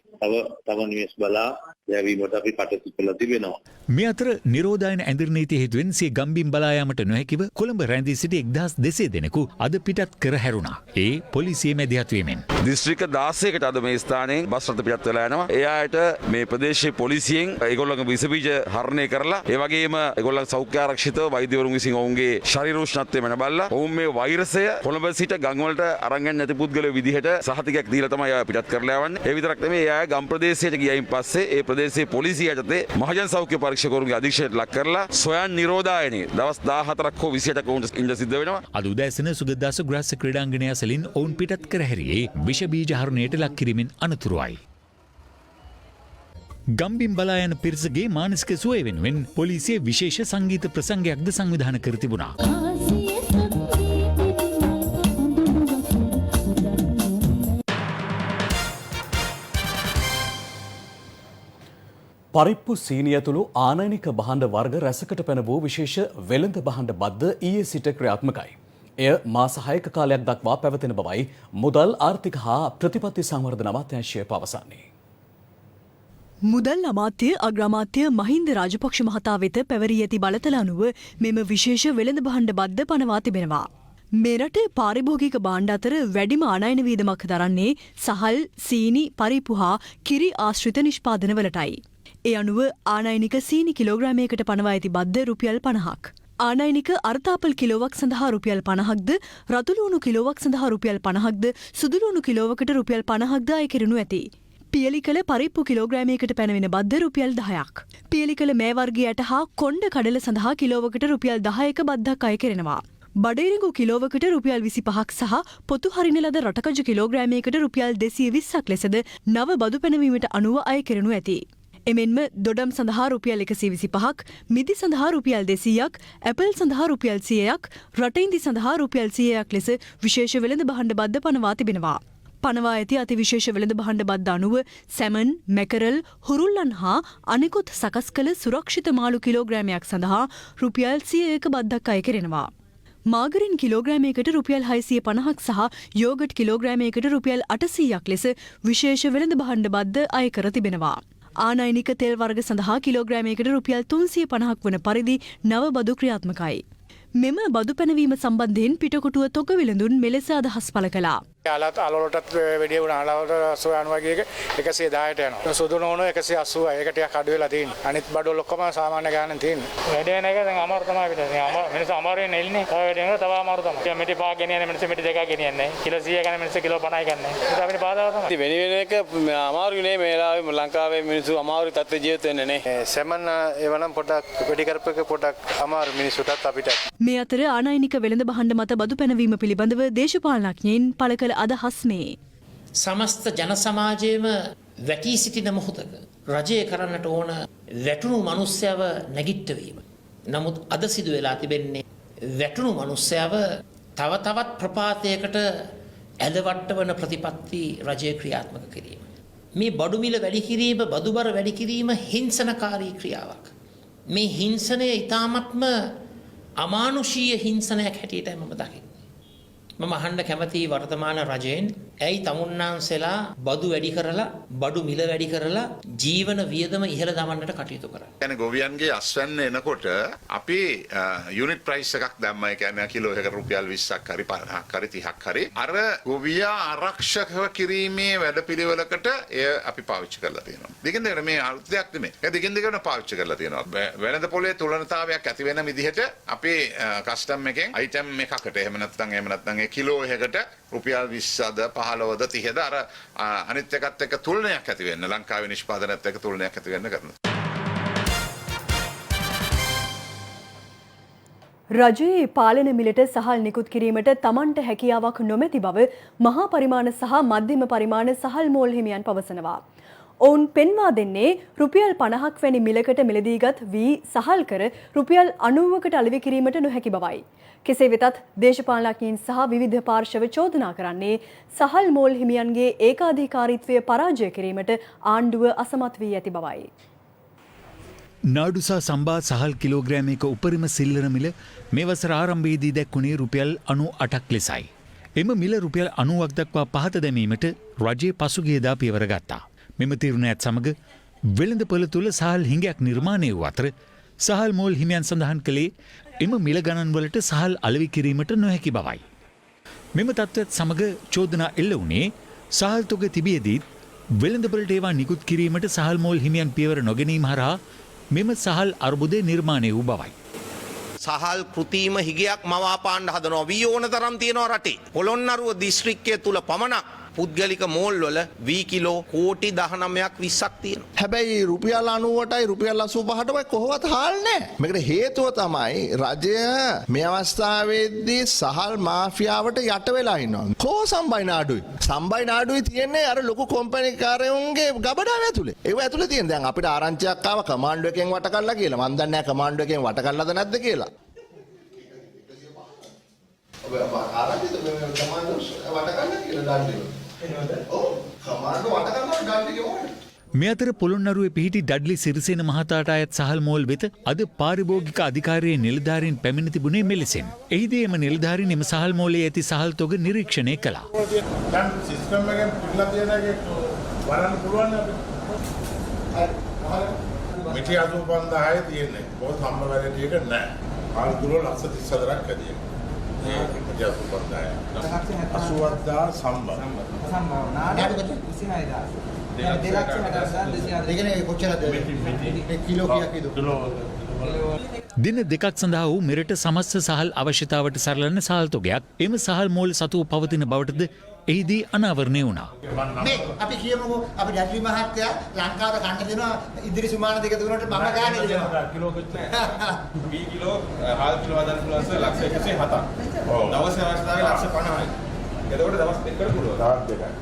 තව නිවෙස් බලා යැවීමට අපි කටයුතු කළා තිබෙනවා. මේ අතර නිරෝධායන ඇඳිරි නීතිය හේතුවෙන් සිය ගම්බිම් බලා යාමට නොහැකිව කොළඹ රැඳී සිටි 1200 දෙනෙකු අද පිටත් කර හැරුණා. ඒ පොලිසිය මැදිහත් වීමෙන්. දිස්ත්‍රික්ක 16කට අද මේ ස්ථානයෙන් බස් රථ පිටත් වෙලා යනවා. ඒ අයට මේ ප්‍රදේශයේ පොලිසියෙන් ඒගොල්ලන්ගේ විස බීජ හරණය කරලා ඒ වගේම ඒගොල්ලන් සෞඛ්‍ය ආරක්ෂිතව වෛද්‍යවරුන් විසින් ඔවුන්ගේ ශරීර උෂ්ණත්වය මැන බලලා ඔවුන් මේ වෛරසය කොළඹ සිට ගම් වලට අරන් යන්නේ නැති පුද්ගලයෝ විදිහට සහතිකයක් දීලා තමයි අය පිටත් කරලා යවන්නේ. ඒ විතරක් නෙමෙයි අය ගම් ප්‍රදේශයට ගියයින් පස්සේ ඒ ප්‍රදේශයේ පොලිසිය යටතේ මහජන සෞඛ්‍ය පරීක්ෂකවරුන්ගේ අධීක්ෂණයට ලක් කරලා සොයන් නිරෝධායනයේ දවස් 14ක් හෝ 28ක් වුණත් ඉඳ සිද්ධ වෙනවා. අද උදෑසන සුගතදාස ග්‍රාස්‍ය ක්‍රීඩාංගණය ඇසලින් ඔවුන් පිටත් කර හැරියේ විෂ බීජ හරණයට ලක් කිරීමෙන් අනතුරුවයි. ගම්බිම් බලා යන පිරිසගේ මානසික සුවය වෙනුවෙන් පොලිසිය විශේෂ සංගීත ප්‍රසංගයක්ද සංවිධානය කර තිබුණා. පරිප්පු සීනිය ඇතුළු ආනයනික භාණ්ඩ වර්ග රැසකට පැන වූ විශේෂ වෙළඳ භාණ්ඩ බද්ද ඊයේ සිට ක්‍රියාත්මකයි. එය මාස 6ක කාලයක් දක්වා පැවතෙන බවයි මුදල් ආර්ථික හා ප්‍රතිපත්ති සංවර්ධන අමාත්‍යාංශය පවසන්නේ. මුදල් අමාත්‍ය අග්‍රාමාත්‍ය මහින්ද රාජපක්ෂ මහතා වෙත පැවරී ඇති බලතල අනුව මෙම විශේෂ වෙළඳ භාණ්ඩ බද්ද පනවා තිබෙනවා. මෙරට පාරිභෝගික භාණ්ඩ අතර වැඩිම ආනයන වීදමක් දරන්නේ සහල්, සීනි, පරිප්පු හා කිරි ආශ්‍රිත නිෂ්පාදනවලටයි. ඒ අනුව ආනයනික සීනි කිලෝග්‍රෑමයකට පනවා ඇති බද්ද රුපියල් 50ක්. ආනයනික අර්තාපල් කිලෝවක් සඳහා රුපියල් 50ක්ද, රතුලුණු කිලෝවක් සඳහා රුපියල් 50ක්ද, සුදුලුණු කිලෝවකට රුපියල් 50ක්ද අය කෙරෙනු ඇති. පියලිකල පරිප්පු කිලෝග්‍රෑමයකට පැනවෙන බද්ද රුපියල් 10ක්. පියලිකල මේ වර්ගයට හා කොණ්ඩ කඩල සඳහා කිලෝවකට රුපියල් 10ක බද්දක් අය කෙරෙනවා. බඩේරිඟු කිලෝවකට රුපියල් 25ක් සහ පොතු හරින ලද රටකජු කිලෝග්‍රෑමයකට රුපියල් 220ක් ලෙසද නව බදු පැනවීමට අනුව අය කෙරෙනු ඇති. එමෙන්ම දොඩම් සඳහා රුපියල් 125ක්, මිදි සඳහා රුපියල් 200ක්, ඇපල් සඳහා රුපියල් 100ක්, රටින්දි සඳහා රුපියල් 100ක් ලෙස විශේෂ වෙළඳ භාණ්ඩ බද්ද පනවා තිබෙනවා. පනවා ඇති අතිවිශේෂ වෙළඳ භාණ්ඩ බද්ද අනුව සැමන්, මැකරල්, හුරුල්ලන් හා අනෙකුත් සකස් කළ සුරක්ෂිත මාළු කිලෝග්‍රෑමයක් සඳහා රුපියල් 100ක බද්දක් අය කෙරෙනවා. මාගරින් කිලෝග්‍රෑමයකට රුපියල් 650ක් සහ යෝගට් කිලෝග්‍රෑමයකට රුපියල් 800ක් ලෙස විශේෂ වෙළඳ භාණ්ඩ බද්ද අය කර තිබෙනවා. ආනයනික තෙල් වර්ග සඳහා කිලෝග්‍රෑමයකට රුපියල් 350ක් වන පරිදි නව බදු ක්‍රියාත්මකයි. මෙම බදු පැනවීම සම්බන්ධයෙන් පිටකොටුව තොග විලඳුන් මෙලෙස අදහස් පළ කළා. අලවලටත් වැඩි වුණා. අලවලට 80 වගේ 110ට යනවා. සුදු නෝන 180යි. ඒක ටිකක් අඩු වෙලා තියෙනවා. අනිත් බඩවල ඔක්කොම සාමාන්‍ය ගානෙන් තියෙනවා. වැඩ වෙන එක දැන් අමාරු තමයි අපිට. මිනිස්සු අමාරුවෙන් එල්ලන්නේ. තව වැඩ වෙනවා තව අමාරු තමයි. මෙටි පහ ගෙනියන්නේ මිනිස්සු මෙටි දෙකක් ගෙනියන්නේ. කිලෝ 100 ගන්න මිනිස්සු කිලෝ 50යි ගන්නෑ. ඒක අපිට බාධාව තමයි. වෙන වෙන එක අමාරු නේ මේ වෙලාවේ ලංකාවේ මිනිස්සු අමාරු තත්ත්වයේ ජීවත් වෙන්නේ නේ. සෙමන් එවනම් පොඩක් වැඩි කරපෙක පොඩක් අමාරු මිනිස්සුටත් අපිට. මේ අතර ආනයනික වෙළඳ භාණ්ඩ මත බදු පැනවීම පිළිබඳව දේශපාලනඥයින් පළ කළ අදහස් මේ. සමස්ත ජන සමාජයේම වැටී සිටින මොහොතක රජය කරන්නට ඕන වැටුණු මිනිස්සයව නැගිට්ටවීම. නමුත් අද සිදු වෙලා තිබෙන්නේ වැටුණු මිනිස්සයව තව තවත් ප්‍රපාතයකට ඇදවට්ටවන ප්‍රතිපත්ති රජය ක්‍රියාත්මක කිරීම. මේ බඩු මිල වැඩි කිරීම, බදුබර වැඩි කිරීම හිංසනකාරී ක්‍රියාවක්. මේ හිංසනය ඊ타මත්ම අමානුෂීය හිංසනයක් හැටියටයි මම දකින්නේ. මම අහන්න කැමති වර්තමාන රජයෙන් ඇයි තමුන්නාන්සලා බදු වැඩි කරලා, බඩු මිල වැඩි කරලා ජීවන වියදම ඉහළ දමන්නට කටයුතු කරන්නේ. කියන්නේ ගොවියන්ගේ අස්වැන්න එනකොට අපි යුනිට් ප්‍රයිස් එකක් දැම්මා. ඒ කියන්නේ කිලෝ එකකට රුපියල් 20ක් හරි 50ක් හරි 30ක් හරි අර ගොවියා ආරක්ෂකව කිරීමේ වැඩපිළිවෙලකට එය අපි පාවිච්චි කරලා තියෙනවා. දෙකින් දෙකට මේ අර්ථයක් නෙමෙයි. ඒ දෙකින් දෙකට පාවිච්චි කරලා තියෙනවා. වෙළඳ පොලේ තුලනතාවයක් ඇති වෙන විදිහට අපේ කස්ටම් එකෙන් අයිටම් එකකට එහෙම නැත්නම් කිලෝ එකකට රුපියල් 20ද 15ද 30ද අර අනිත් එකත් එක්ක තුලනයක් ඇති වෙන්න ලංකාවේ නිෂ්පාදනයත් එක්ක තුලනයක් ඇති වෙන්න කරනවා. රජයේ පාලන මිලට සහල් නිකුත් කිරීමට තමන්ට හැකියාවක් නොමැති බව මහා පරිමාණ සහ මධ්‍යම පරිමාණ සහල් මෝල් හිමියන් පවසනවා. ඔවුන් පෙන්වා දෙන්නේ රුපියල් 50ක් වැනි මිලකට මිලදීගත් වී සහල් කර රුපියල් 90කට අලෙවි කිරීමට නොහැකි බවයි. කෙසේ වෙතත් දේශපාලනඥයින් සහ විවිධ පාර්ශව චෝදනා කරන්නේ සහල් මෝල් හිමියන්ගේ ඒකාධිකාරීත්වය පරාජය කිරීමට ආණ්ඩුව අසමත් වී ඇති බවයි. නාඩුසා සම්බා සහල් කිලෝග්‍රෑමයක උපරිම සිල්ලර මිල මේ වසර ආරම්භයේදී දැක්වුණේ රුපියල් 98ක් ලෙසයි. එම මිල රුපියල් 90ක් දක්වා පහත දැමීමට රජය පසුගියදා පියවර ගත්තා. මෙම තීරණයත් සමග වෙළඳපොළ තුළ සහල් හිඟයක් නිර්මාණය වූ අතර සහල් මෝල් හිමියන් සඳහන් කළේ එම මිල ගණන්වලට සහල් අලෙවි කිරීමට නොහැකි බවයි. මෙම තත්ත්වයත් සමග චෝදනා එල්ල වුණේ සහල් තොග තිබියදීත් වෙළඳපොළට ඒවා නිකුත් කිරීමට සහල් මෝල් හිමියන් පියවර නොගැනීම හරහා මෙම සහල් අර්බුදය නිර්මාණය වූ බවයි. සහල් කෘතිම හිගයක් මවාපාණ්ඩ හදනවා වී ඕන තරම් තියෙනවා රටේ. පොළොන්නරුව දිස්ත්‍රික්කය තුල පමණක් පුද්ගලික මෝල් වල වී කිලෝ කෝටි 19ක් 20ක් තියෙනවා. හැබැයි රුපියල් 90ටයි රුපියල් 85ටයි කොහොමවත් හාල් නැහැ. මේකට හේතුව තමයි රජය මේ අවස්ථාවේදී සහල් මාෆියාවට යට වෙලා ඉන්නවා. කෝ සම්බයි නාඩුයි. සම්බයි නාඩුයි තියෙන්නේ අර ලොකු කම්පැනි කාරයන්ගේ ගබඩාව ඇතුලේ. ඒව ඇතුලේ තියෙන දැන් අපිට ආරංචියක් ආව කමාන්ඩෝ එකෙන් වට කළා කියලා. මන් දන්නේ නැහැ කමාන්ඩෝ එකෙන් වට කළාද නැද්ද කියලා. ආරංචිද කමාන්ඩෝ වට කළා කියලා දන්නේ. මේ අතර පොළොන්නරුවේ පිහිටි ඩඩ්ලි සිරිසේන මහතාට අයත් සහල් මෝල් වෙත අද පාරිභෝගික අධිකාරියේ නිලධාරීන් පැමිණ තිබුණේ මෙලෙසින්. එහිදී එම නිලධාරීන් එම සහල් මෝලයේ ඇති සහල් තොග නිරීක්ෂණය කළා. දැන් සිස්ටම් එකෙන් පිටලා තියෙන එකේ වරන්න පුළුවන් අපිට. මිටි 85000 තියෙන්නේ. පොත් සම්ම වැරදි එක නැහැ. ආල් කිලෝ 134ක් ඇදී. ඒ මිටි 85000. 80000 සම්බ. දින දෙකක් සඳහා වූ මෙරට සමස්ත සහල් අවශ්‍යතාවට සරලන සහල් තොගයක් එම සහල් මෝල් සතුව පවතින බවටද එහිදී අනාවරණය වුණා. මේ අපි කියමුකෝ අපි ඩැඩ්ලි මහත්තයා ලංකාවට කන්න දෙනවා ඉදිරි සුමාන දෙක තුනට මම ගානේ දෙනවා. කිලෝ කොච්චර? 2 කිලෝ හාල් කිලෝ හදන්න පුළුවන් සර් ලක්ෂ 107ක්. ඔව්. දවසේ අවශ්‍යතාවය ලක්ෂ 50යි. එතකොට දවස් දෙකකට පුළුවන්. දවස් දෙකයි.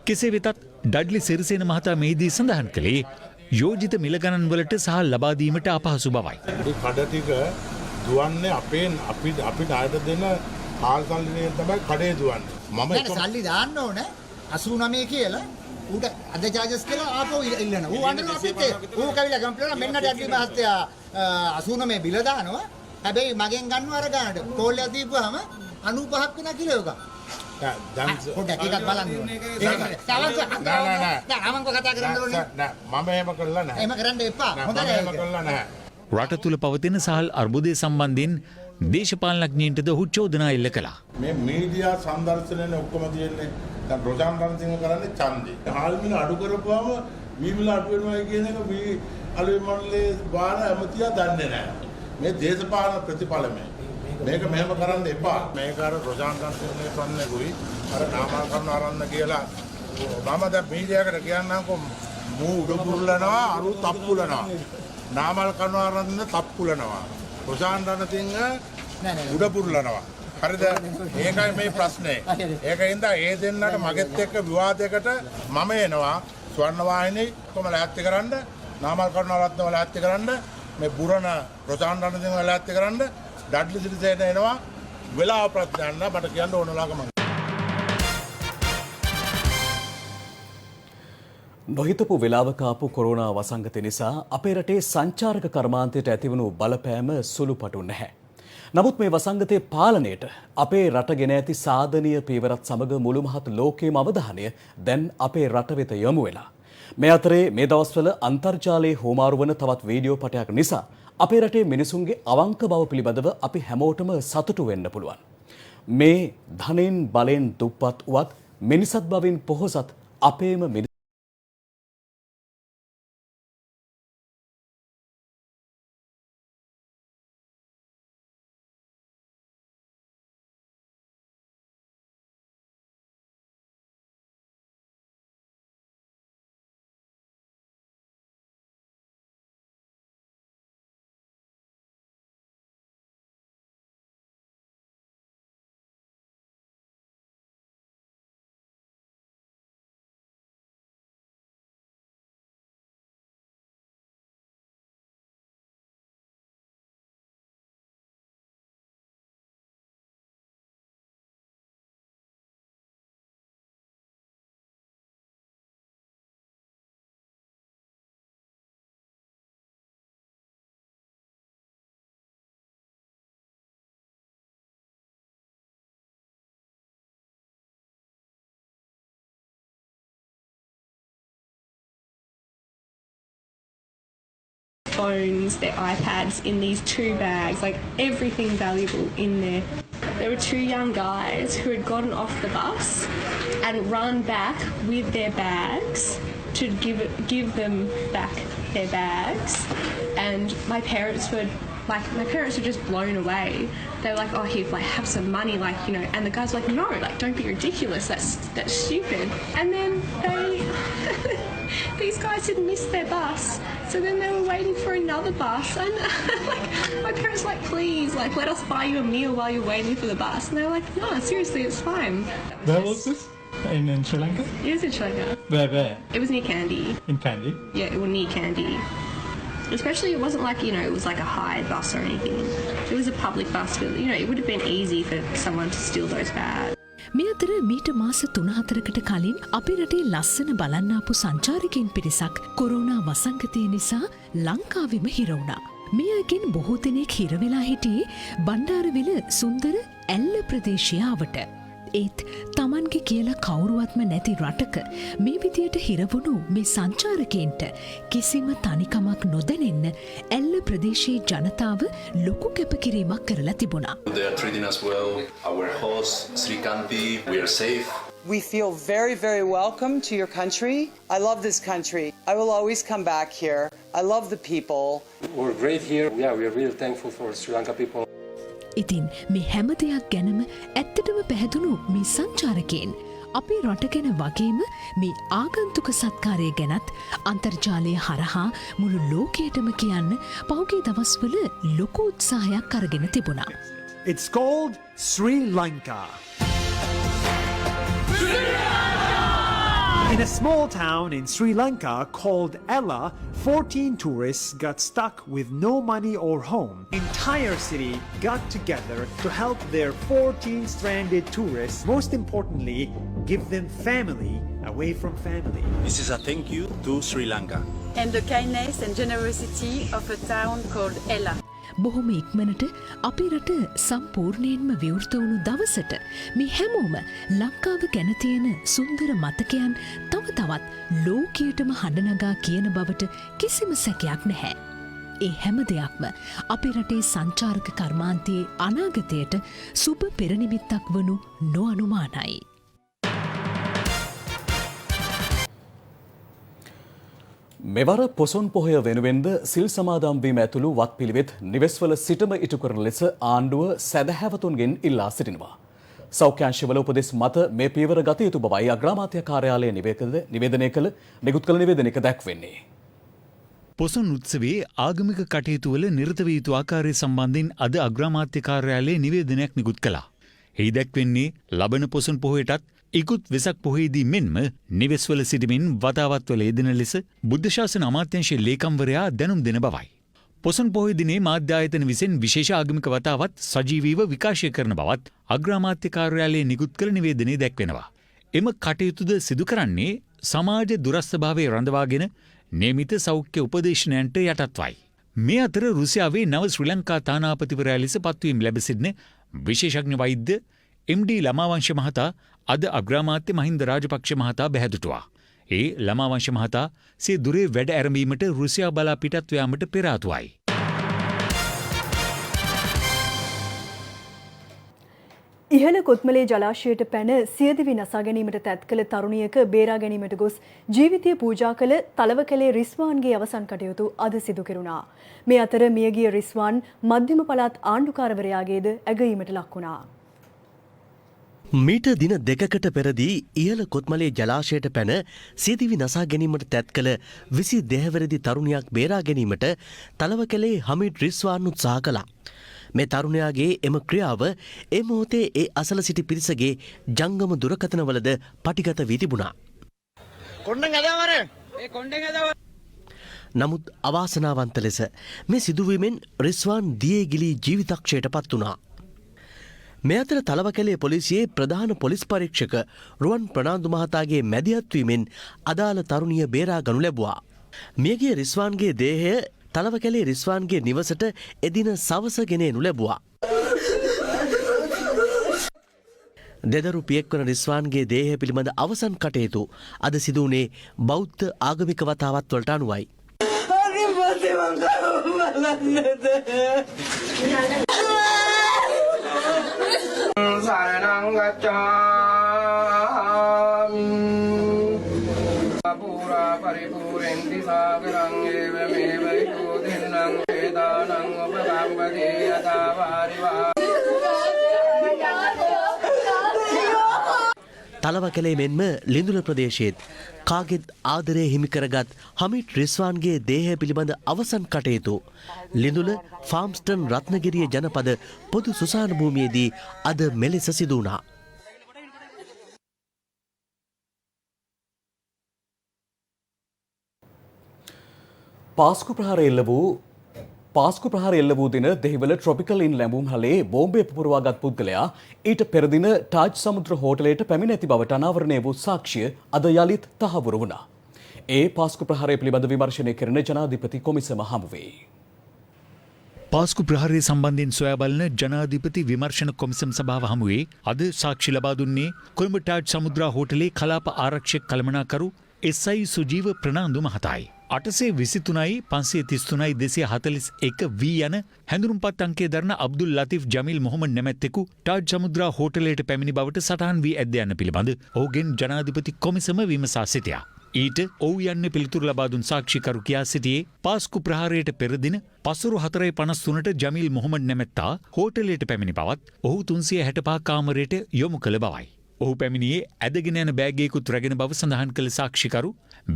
කෙසේ වෙතත් ඩඩ්ලි සිරිසේන මහතා මෙහිදී සඳහන් කළේ යෝජිත මිල ගණන් වලට සහල් ලබා දීමට අපහසු බවයි. කඩ ටික දුවන්නේ අපිට ආයත දෙන හාල් සල්ලිනේ තමයි කඩේ දුවන්නේ. මම සල්ලි දාන්න ඕන 89 කියලා ඌට අද චාර්ජස් කියලා ආපහු ඉල්ලන. ඌ අඬන අපිට ඌ කවිලා කම්ප්ලේන්ට් මෙන්න ඩැඩ්ලි මහත්තයා 89 බිල දානවා. හැබැයි මගෙන් ගන්නව අර ගන්නට. කෝල් එක දීපුවාම 95ක් වෙන කිලෝ එකක්. දැන් පොඩ්ඩක් එකක් බලන්න ඕනේ. ඒක නෑ මම කතා කරන්න ඕනේ. නෑ මම එහෙම කළා නෑ. එහෙම කරන්න එපා. හොඳ නෑ. එහෙම කළා නෑ. රට තුළ පවතින සහල් අර්බුදය සම්බන්ධයෙන් දේශපාලනඥයින්ටද ඔහු චෝදනා එල්ල කළා. මේ මීඩියා සංදර්ශනනේ ඔක්කොම තියෙන්නේ. දැන් රොජාන් රන්සිංහ කරන්නේ ඡන්දේ. හාල් මිල අඩු කරපුවාම වී මිල අඩු වෙනවා කියන එක වී අලුයම මණ්ඩලයේ බාර ඇමතියා දන්නේ නැහැ. මේ දේශපාලන ප්‍රතිඵල මේක මෙහෙම කරන්න එපා. මේක අර රොජාන් රන්සිංහගේ සොන්නේකුයි අර නාමකරණ ආරන්න කියලා මම දැන් මීඩියාකට කියන්නම්කො මූ උඩ පුරලනවා අරු තප්පුලනවා. නාමල් කරනවා ආරන්න තප්පුලනවා. රොජාන් රන්සිංහ උඩ පුරලනවා. හරිද? ඒකයි මේ ප්‍රශ්නේ. ඒකින්ද ඒ දෙන්නට මගෙත් එක්ක විවාදයකට මම එනවා. ස්වර්ණවාහිනී කොහොම ලෑස්ති කරන්න, නාමල් කරුණා රත්නවල ලෑස්ති කරන්න, මේ බුරණ රොජාන් රණසිංහ ලෑස්ති කරන්න, ඩඩ්ලි සිරිසේන එනවා. වෙලාව ප්‍රශ්නයන්න මට කියන්න ඕනලාකම. නොහිතපු වෙලාවක ආපු කොරෝනා වසංගතය නිසා අපේ රටේ සංචාරක කර්මාන්තයට ඇතිවුණු බලපෑම සුළුපටු නැහැ. නමුත් මේ වසංගතයේ පාලනයට අපේ රට ගෙන ඇති සාධනීය පියවරත් සමග මුළු මහත් ලෝකයේම අවධානය දැන් අපේ රට වෙත යොමු වෙලා. මේ අතරේ මේ දවස්වල අන්තර්ජාලයේ හුවමාරු වන තවත් වීඩියෝ පටයක් නිසා අපේ රටේ මිනිසුන්ගේ අවංක බව පිළිබඳව අපි හැමෝටම සතුටු වෙන්න පුළුවන්. මේ ධනෙන් බලෙන් දුප්පත් වුවත් මිනිසත් බවින් පොහොසත් අපේම phones, their iPads in these 2 bags, like everything valuable in there. There were 2 young guys who had gotten off the bus and run back with their bags to give them back their bags. And my parents were just blown away. They were like, "Oh, here, like, have some money, like, you know." And the guys were like, "No, like, don't be ridiculous. That's stupid." And then these guys had missed their bus, so then they were waiting for another bus. And like, my parents were like, "Please, like, let us buy you a meal while you're waiting for the bus." And they were like, "No, seriously, it's fine." Where was this? In Sri Lanka? It was in Sri Lanka. Where? It was near Kandy. In Kandy? Yeah, it was near Kandy. Especially, it wasn't like, you know, it was like a hired bus or anything. It was a public bus, but, you know, it would have been easy for someone to steal those bags. මේ අතර මීට මාස 3-4කට කලින් අපේ රටේ ලස්සන බලන්න ආපු සංචාරකයන් පිරිසක් කොරෝනා වසංගතය නිසා ලංකාවෙම හිර වුණා. මේ අයගෙන් බොහෝ දෙනෙක් හිර වෙලා හිටියේ බණ්ඩාරවිල සුන්දර ඇල්ල ප්‍රදේශයාවට. ඒත් තමන්ගේ කියලා කවුරුවත්ම නැති රටක මේ විදියට හිරවුණු මේ සංචාරකයන්ට කිසිම තනිකමක් නොදැනෙන්න ඇල්ල ප්‍රදේශයේ ජනතාව ලොකු කැපකිරීමක් කරලා තිබුණා. They are treating us well. Our host, Sri Kanti, we are safe. We feel very, very welcome to your country. I love this country. I will always come back here. I love the people. We're great here. Yeah, we are really thankful for Sri Lanka people. ඉතින් මේ හැම දෙයක් ගැනම ඇත්තටම පැහැදුණු මේ සංචාරකයන් අපේ රට ගැන වගේම මේ ආගන්තුක සත්කාරය ගැනත් අන්තර්ජාලය හරහා මුළු ලෝකයටම කියන්න පහුගිය දවස්වල ලොකු උත්සාහයක් අරගෙන තිබුණා. It's called Sri Lanka. In a small town in Sri Lanka called Ella, 14 tourists got stuck with no money or home. Entire city got together to help their 14 stranded tourists. Most importantly, give them family away from family. This is a thank you to Sri Lanka. And the kindness and generosity of a town called Ella. බොහොම ඉක්මනට අපේ රට සම්පූර්ණයෙන්ම විවෘත වුණු දවසට මේ හැමෝම ලංකාව ගැන තියෙන සුන්දර මතකයන් තව තවත් ලෝකයටම හඬනගා කියන බවට කිසිම සැකයක් නැහැ. ඒ හැම දෙයක්ම අපේ රටේ සංචාරක කර්මාන්තයේ අනාගතයට සුබ පෙරනිමිත්තක් වනු නොඅනුමානයි. මෙවර පොසොන් පොහොය වෙනුවෙන්ද සිල් සමාදම් වීම ඇතුළු වත්පිළිවෙත් නිවෙස්වල සිටම ඉටු කරන ලෙස ආණ්ඩුව සැදැහැවතුන්ගෙන් ඉල්ලා සිටිනවා. සෞඛ්‍යංශවල උපදෙස් මත මේ පියවර ගත යුතු බවයි අග්‍රාමාත්‍ය කාර්යාලය නිවේදනය කළ නිකුත් කළ නිවේදනයක දැක්වෙන්නේ. පොසොන් උත්සවයේ ආගමික කටයුතුවල නිරත විය යුතු ආකාරය සම්බන්ධයෙන් අද අග්‍රාමාත්‍ය කාර්යාලයේ නිවේදනයක් නිකුත් කළා. එහි දැක්වෙන්නේ ලබන පොසොන් පොහොයටත් ඉකුත් වෙසක් පොහොයේදී මෙන්ම නිවෙස්වල සිටමින් වතාවත්වල යෙදෙන ලෙස බුද්ධ ශාසන අමාත්‍යාංශයේ ලේකම්වරයා දැනුම් දෙන බවයි. පොසොන් පොහොය දිනේ මාධ්‍ය ආයතන විසින් විශේෂ ආගමික වතාවත් සජීවීව විකාශය කරන බවත් අග්‍රාමාත්‍ය කාර්යාලයේ නිකුත් කළ නිවේදනයේ දැක්වෙනවා. එම කටයුතුද සිදු කරන්නේ සමාජ දුරස්ථභාවය රඳවාගෙන නියමිත සෞඛ්‍ය උපදේශනයන්ට යටත්වයි. මේ අතර රුසියාවේ නව ශ්‍රී ලංකා තානාපතිවරයා ලෙස පත්වීම ලැබ සිටින විශේෂඥ වෛද්‍ය MD ළමාවංශ මහතා අද අග්‍රාමාත්‍ය මහින්ද රාජපක්ෂ මහතා බැහැදුටුවා. ඒ ළමාවංශ මහතා සිය දුරේ වැඩ ඇරඹීමට රුසියා බලා පිටත් යාමට පෙර ආතුවයි. ඉහළ කොත්මලේ ජලාශයට පැන සියදිවි නසා ගැනීමට තැත් කළ තරුණියක බේරා ගැනීමට ගොස් ජීවිතය පූජා කළ තලවකැලේ රිස්වාන්ගේ අවසන් කටයුතු අද සිදු කෙරුණා. මේ අතර මියගිය රිස්වාන් මධ්‍යම පළාත් ආණ්ඩුකාරවරයාගේද ඇගයීමට ලක් වුණා. මීට දින දෙකකට පෙරදී ඉහළ කොත්මලේ ජලාශයට පැන සියදිවි නසා ගැනීමට තැත් කළ 22 වැනි තරුණියක් බේරා ගැනීමට තලවකැලේ හමීඩ් රිස්වාන් උත්සාහ කළා. මේ තරුණයාගේ එම ක්‍රියාව ඒ මොහොතේ ඒ අසල සිටි පිරිසගේ ජංගම දුරකථනවලද පටිගත වී තිබුණා. නමුත් අවාසනාවන්ත ලෙස මේ සිදුවීමෙන් රිස්වාන් දියේ ගිලී ජීවිතක්ෂයට පත් වුණා. මේ අතර තලවකැලේ පොලිසියේ ප්‍රධාන පොලිස් පරීක්ෂක රුවන් ප්‍රනාන්දු මහතාගේ මැදිහත්වීමෙන් අදාළ තරුණිය බේරා ගනු ලැබුවා. මියගිය රිස්වාන්ගේ දේහය තලවකැලේ රිස්වාන්ගේ නිවසට එදින සවස ගෙනෙනු ලැබුවා. දෙදරු පියෙක් වන රිස්වාන්ගේ දේහය පිළිබඳ අවසන් කටයුතු අද සිදු වුණේ බෞද්ධ ආගමික වතාවත් වලට අනුවයි. සරණං ගච්ඡාමි අපූරා පරිපූර්ණන්ති සාගරං ඒව මේවයිකෝ දින්නම් වේදානං උපගම්පති යතාවාරිවා තලවකැලේ මෙන්ම ලිඳුන ප්‍රදේශයේත් කාගෙත් ආදරය හිමිකරගත් හමිට් රිස්වාන්ගේ දේහය පිළිබඳ අවසන් කටයුතු ලිඳුන ෆාම්ස්ටන් රත්නගිරිය ජනපද පොදු සුසාන භූමියේදී අද මෙලෙස සිදු වුණා. පාස්කු ප්‍රහාර එල්ල වූ දින දෙහිවල ට්‍රොපිකල් ඉන් ලැබුම් හලේ බෝම්බය පුපුරවාගත් පුද්ගලයා ඊට පෙර දින ටාජ් සමුද්‍ර හෝටලයට පැමිණ ඇති බවට අනාවරණය වූ සාක්ෂිය අද යළිත් තහවුරු වුණා. ඒ පාස්කු ප්‍රහාරය පිළිබඳ විමර්ශනය කරන ජනාධිපති කොමිසම හමුවේ. පාස්කු ප්‍රහාරය සම්බන්ධයෙන් සොයා බලන ජනාධිපති විමර්ශන කොමිසම් සභාව හමුවේ අද සාක්ෂි ලබා දුන්නේ කොළඹ ටාජ් සමුද්‍ර හෝටලේ කලාප ආරක්ෂක කළමනාකරු SI සුජීව ප්‍රනාන්දු මහතායි. 823යි 533යි 241 වී යන හැඳුනුම්පත් අංකයේ දරන අබ්දුල් ලතිෆ් ජමීල් මොහමඩ් නැමැත්තෙකු ටාජ් සමුද්‍රා හෝටලයට පැමිණි බවට සටහන් වී ඇද්ද යන පිළිබඳ ඔහුගෙන් ජනාධිපති කොමිසම විමසා සිටියා. ඊට ඔහු යන්නේ පිළිතුරු ලබා දුන් සාක්ෂිකරු කියා සිටියේ පාස්කු ප්‍රහාරයට පෙර දින පසුරු 4:53ට ජමීල් මොහමඩ් නැමැත්තා හෝටලයට පැමිණි බවත් ඔහු 365 කාමරයට යොමු කළ බවයි. ඔහු පැමිණියේ ඇදගෙන යන බෑගයකුත් රැගෙන බව සඳහන් කළ සාක්ෂිකරු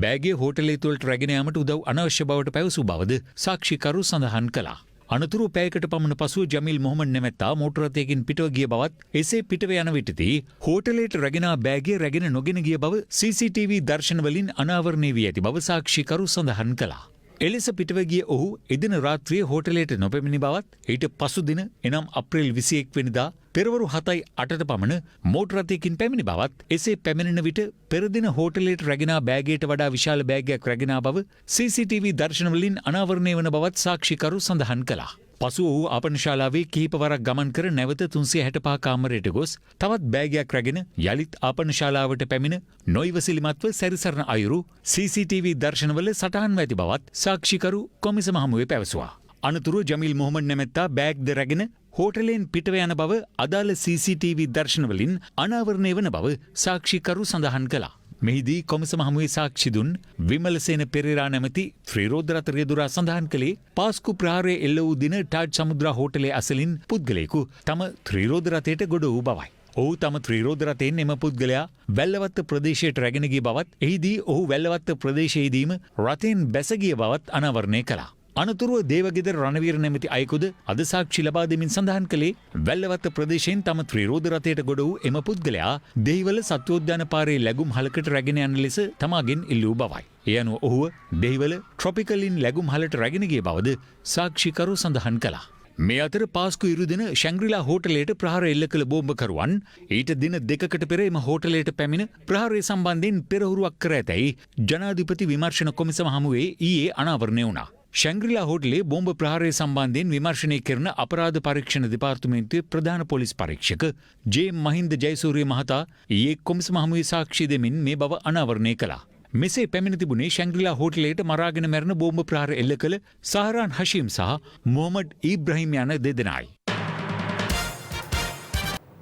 බෑගය හෝටලය තුළට රැගෙන යාමට උදව් අනවශ්‍ය බවට පැවසූ බවද සාක්ෂිකරු සඳහන් කළා. අනතුරු පැයකට පමණ පසුව ජමීල් මොහමඩ් නැමැත්තා මෝටර රථයකින් පිටව ගිය බවත් එසේ පිටව යන විටදී හෝටලයට රැගෙන බෑගය රැගෙන නොගෙන ගිය බව CCTV දර්ශන වලින් අනාවරණය වී ඇති බව සාක්ෂිකරු සඳහන් කළා. එලෙස පිටව ගිය ඔහු එදින රාත්‍රියේ හෝටලයට නොපැමිණි බවත් ඊට පසු දින එනම් අප්‍රේල් 21 වෙනිදා පෙරවරු 7:08ට පමණ මෝටර රථයකින් පැමිණි බවත් එසේ පැමිණෙන විට පෙර දින හෝටලයට රැගෙන බෑගයට වඩා විශාල බෑගයක් රැගෙන බව CCTV දර්ශන වලින් අනාවරණය වන බවත් සාක්ෂිකරු සඳහන් කළා. පසු ඔහු ආපනශාලාවේ කිහිප වරක් ගමන් කර නැවත 365 කාමරයට ගොස් තවත් බෑගයක් රැගෙන යළිත් ආපනශාලාවට පැමිණ නොයිවසිලිමත්ව සැරිසරන අයුරු CCTV දර්ශනවල සටහන්ව ඇති බවත් සාක්ෂිකරු කොමිසම හමුවේ පැවසුවා. අනතුරුව ජමීල් මොහමඩ් නැමැත්තා බෑග්ද රැගෙන හෝටලයෙන් පිටව යන බව අදාළ CCTV දර්ශනවලින් අනාවරණය වන බව සාක්ෂිකරු සඳහන් කළා. මෙහිදී කොමිසම හමුවේ සාක්ෂි දුන් විමලසේන පෙරේරා නැමැති ත්‍රිරෝද රථ රියදුරා සඳහන් කළේ පාස්කු ප්‍රහාරය එල්ල වූ දින ටාජ් සමුද්‍රා හෝටලයේ අසලින් පුද්ගලයෙකු තම ත්‍රිරෝද රථයට ගොඩ වූ බවයි. ඔහු තම ත්‍රිරෝද රථයෙන් එම පුද්ගලයා වැල්ලවත්ත ප්‍රදේශයට රැගෙන ගිය බවත් එහිදී ඔහු වැල්ලවත්ත ප්‍රදේශයේදීම රථයෙන් බැස ගිය බවත් අනාවරණය කළා. අනතුරුව දේවගෙදර රණවීර නැමැති අයෙකුද අද සාක්ෂි ලබා දෙමින් සඳහන් කළේ වැල්ලවත්ත ප්‍රදේශයෙන් තම ත්‍රිරෝද රථයට ගොඩ වූ එම පුද්ගලයා දෙහිවල සත්වෝද්‍යාන පාරේ ලැබුම් හලකට රැගෙන යන ලෙස තමාගෙන් ඉල්ලූ බවයි. ඒ අනුව ඔහුව දෙහිවල ට්‍රොපිකලින් ලැබුම් හලට රැගෙන ගිය බවද සාක්ෂිකරු සඳහන් කළා. මේ අතර පාස්කු ඉරුදින ශැංග්‍රිලා හෝටලයට ප්‍රහාර එල්ල කළ බෝම්බකරුවන් ඊට දින 2කට පෙර එම හෝටලයට පැමිණ ප්‍රහාරය සම්බන්ධයෙන් පෙරහුරුවක් කර ඇතැයි ජනාධිපති විමර්ශන කොමිසම හමුවේ ඊයේ අනාවරණය වුණා. ශැංග්‍රිලා හෝටලේ බෝම්බ ප්‍රහාරය සම්බන්ධයෙන් විමර්ශනය කරන අපරාධ පරීක්ෂණ දෙපාර්තමේන්තුවේ ප්‍රධාන පොලිස් පරීක්ෂක ජේ මහින්ද ජයසූරිය මහතා ඊයේ කොමිසම හමුවේ සාක්ෂි දෙමින් මේ බව අනාවරණය කළා. මෙසේ පැමිණ තිබුණේ ශැංග්‍රිලා හෝටලයට මරාගෙන මැරෙන බෝම්බ ප්‍රහාර එල්ල කළ සහරාන් හෂීම් සහ මොහමඩ් ඉබ්‍රහීම් යන දෙදෙනායි.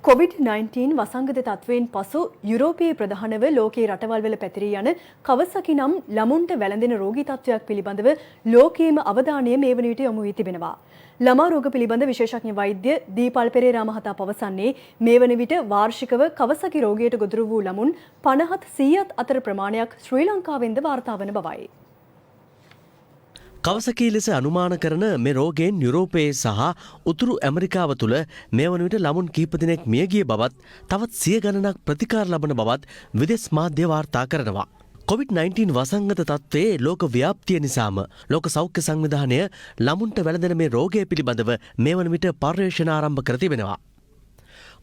COVID-19 වසංගත තත්වයෙන් පසු යුරෝපයේ ප්‍රධානව ලෝකයේ රටවල්වල පැතිරී යන කවසකි නම් ළමුන්ට වැළඳෙන රෝගී තත්වයක් පිළිබඳව ලෝකයේම අවධානය මේ වන විට යොමු වී තිබෙනවා. ළමා රෝග පිළිබඳ විශේෂඥ වෛද්‍ය දීපල් පෙරේරා මහතා පවසන්නේ මේ වන විට වාර්ෂිකව කවසකි රෝගයට ගොදුරු වූ ළමුන් 50-100ත් අතර ප්‍රමාණයක් ශ්‍රී ලංකාවෙන්ද වාර්තා වන බවයි. කවසකී ලෙස අනුමාන කරන මේ රෝගයෙන් යුරෝපයේ සහ උතුරු ඇමරිකාව තුළ මේ වන විට ළමුන් කිහිප දෙනෙක් මිය ගිය බවත් තවත් 100 ගණනක් ප්‍රතිකාර ලබන බවත් විදෙස් මාධ්‍ය වාර්තා කරනවා. COVID-19 වසංගත තත්ත්වයේ ලෝක ව්‍යාප්තිය නිසාම ලෝක සෞඛ්‍ය සංවිධානය ළමුන්ට වැළඳෙන මේ රෝගය පිළිබඳව මේ වන විට පර්යේෂණ ආරම්භ කර තිබෙනවා.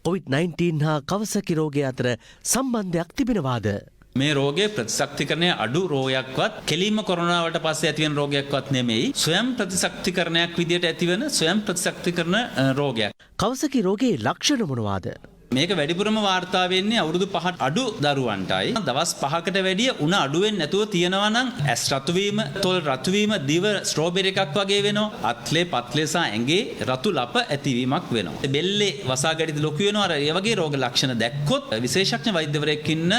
COVID-19 හා කවසකි රෝගය අතර සම්බන්ධයක් තිබෙනවාද? මේ රෝගයේ ප්‍රතිශක්තිකරණය අඩු රෝගයක්වත් කෙලින්ම කොරෝනාවට පස්සේ ඇතිවෙන රෝගයක්වත් නෙමෙයි ස්වයං ප්‍රතිශක්තිකරණයක් විදියට ඇතිවෙන ස්වයං ප්‍රතිශක්තිකරණ රෝගයක්. කවසකි රෝගයේ ලක්ෂණ මොනවාද? මේක වැඩිපුරම වාර්තා වෙන්නේ අවුරුදු 5ට අඩු දරුවන්ටයි. දවස් 5කට වැඩිය උණ අඩු වෙන්නේ නැතුව තියෙනවා නම් ඇස් රතු වීම, තොල් රතු වීම, දිව ස්ට්‍රෝබෙරි එකක් වගේ වෙනවා. අත්ලේ පත්ලේ සහ ඇඟේ රතු ලප ඇතිවීමක් වෙනවා. බෙල්ලේ වසාගඩිද ලොකු වෙනවා. අර ඒ වගේ රෝග ලක්ෂණ දැක්කොත් විශේෂඥ වෛද්‍යවරයෙක් ඉන්න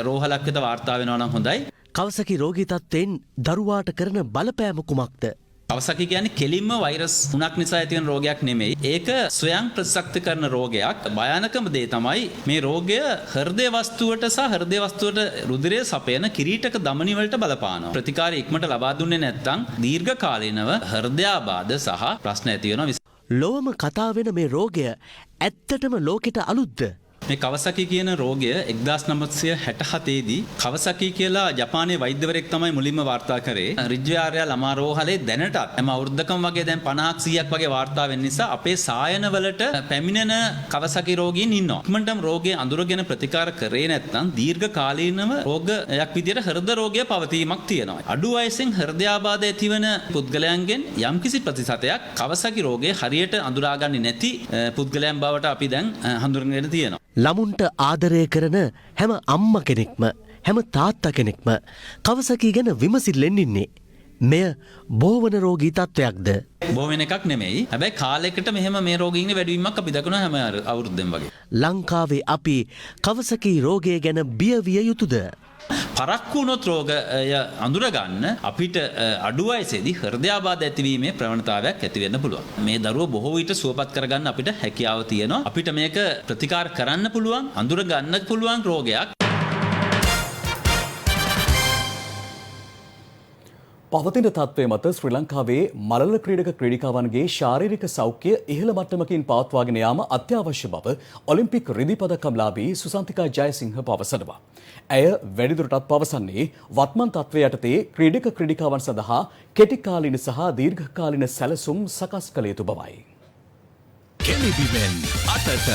රෝහලක් වෙත වාර්තා වෙනවා නම් හොඳයි. කවසකි රෝගී තත්ත්වයෙන් දරුවාට කරන බලපෑම කුමක්ද? කවසකි කියන්නේ කෙලින්ම වෛරස් උණක් නිසා ඇතිවන රෝගයක් නෙමෙයි. ඒක ස්වයං ප්‍රතිශක්තිකරණ රෝගයක්. භයානකම දේ තමයි මේ රෝගය හෘදය වස්තුවට සහ හෘදය වස්තුවට රුධිරය සපයන කිරීටක ධමනි වලට බලපානවා. ප්‍රතිකාර ඉක්මනට ලබා දුන්නේ නැත්නම් දීර්ඝ කාලීනව හෘදයාබාධ සහ ප්‍රශ්න ඇති වෙනවා. ලොවම කතා වෙන මේ රෝගය ඇත්තටම ලෝකෙට අලුත්ද? මේ කවසකි කියන රෝගය 1967 දී කවසකි කියලා ජපානයේ වෛද්‍යවරයෙක් තමයි මුලින්ම වාර්තා කරේ. රිජ්වේ ආර්යා ළමා රෝහලේ දැනටත් හැම අවුරුද්දකම වගේ දැන් 50ක් 100ක් වගේ වාර්තා වෙන නිසා අපේ සායන වලට පැමිණෙන කවසකි රෝගීන් ඉන්නවා. ඉක්මනටම රෝගය අඳුරගෙන ප්‍රතිකාර කරේ නැත්නම් දීර්ඝ කාලීනව රෝගයක් විදියට හෘද රෝගය පවතීමක් තියෙනවා. අඩු වයසෙන් හෘදයාබාධ ඇතිවන පුද්ගලයන්ගෙන් යම්කිසි ප්‍රතිශතයක් කවසකි රෝගය හරියට අඳුරාගන්නේ නැති පුද්ගලයන් බවට අපි දැන් හඳුන්වගෙන තියෙනවා. ළමුන්ට ආදරය කරන හැම අම්ම කෙනෙක්ම හැම තාත්තා කෙනෙක්ම කවසකි ගැන විමසිල්ලෙන් ඉන්නේ. මෙය බෝවන රෝගී තත්ත්වයක්ද? බෝවෙන එකක් නෙමෙයි. හැබැයි කාලයකට මෙහෙම මේ රෝගීන්ගේ වැඩිවීමක් අපි දකිනවා හැම අවුරුද්දෙම වගේ. ලංකාවේ අපි කවසකි රෝගය ගැන බිය විය යුතුද? පරක්කු වුණොත් රෝගය අඳුරගන්න අපිට අඩු වයසේදී හෘදයාබාධ ඇතිවීමේ ප්‍රවණතාවයක් ඇති වෙන්න පුළුවන්. මේ දරුවෝ බොහෝ විට සුවපත් කරගන්න අපිට හැකියාව තියෙනවා. අපිට මේක ප්‍රතිකාර කරන්න පුළුවන්, අඳුරගන්න පුළුවන් රෝගයක්. පවතින තත්ත්වය මත ශ්‍රී ලංකාවේ මලල ක්‍රීඩක ක්‍රීඩිකාවන්ගේ ශාරීරික සෞඛ්‍ය ඉහළ මට්ටමකින් පවත්වාගෙන යාම අත්‍යවශ්‍ය බව ඔලිම්පික් රිදී පදකම්ලාභී සුසන්තිකා ජයසිංහ පවසනවා. ඇය වැඩිදුරටත් පවසන්නේ වත්මන් තත්ත්වය යටතේ ක්‍රීඩක ක්‍රීඩිකාවන් සඳහා කෙටිකාලීන සහ දීර්ඝකාලීන සැලසුම් සකස් කළ යුතු බවයි. කෙලිබිමෙන් අතට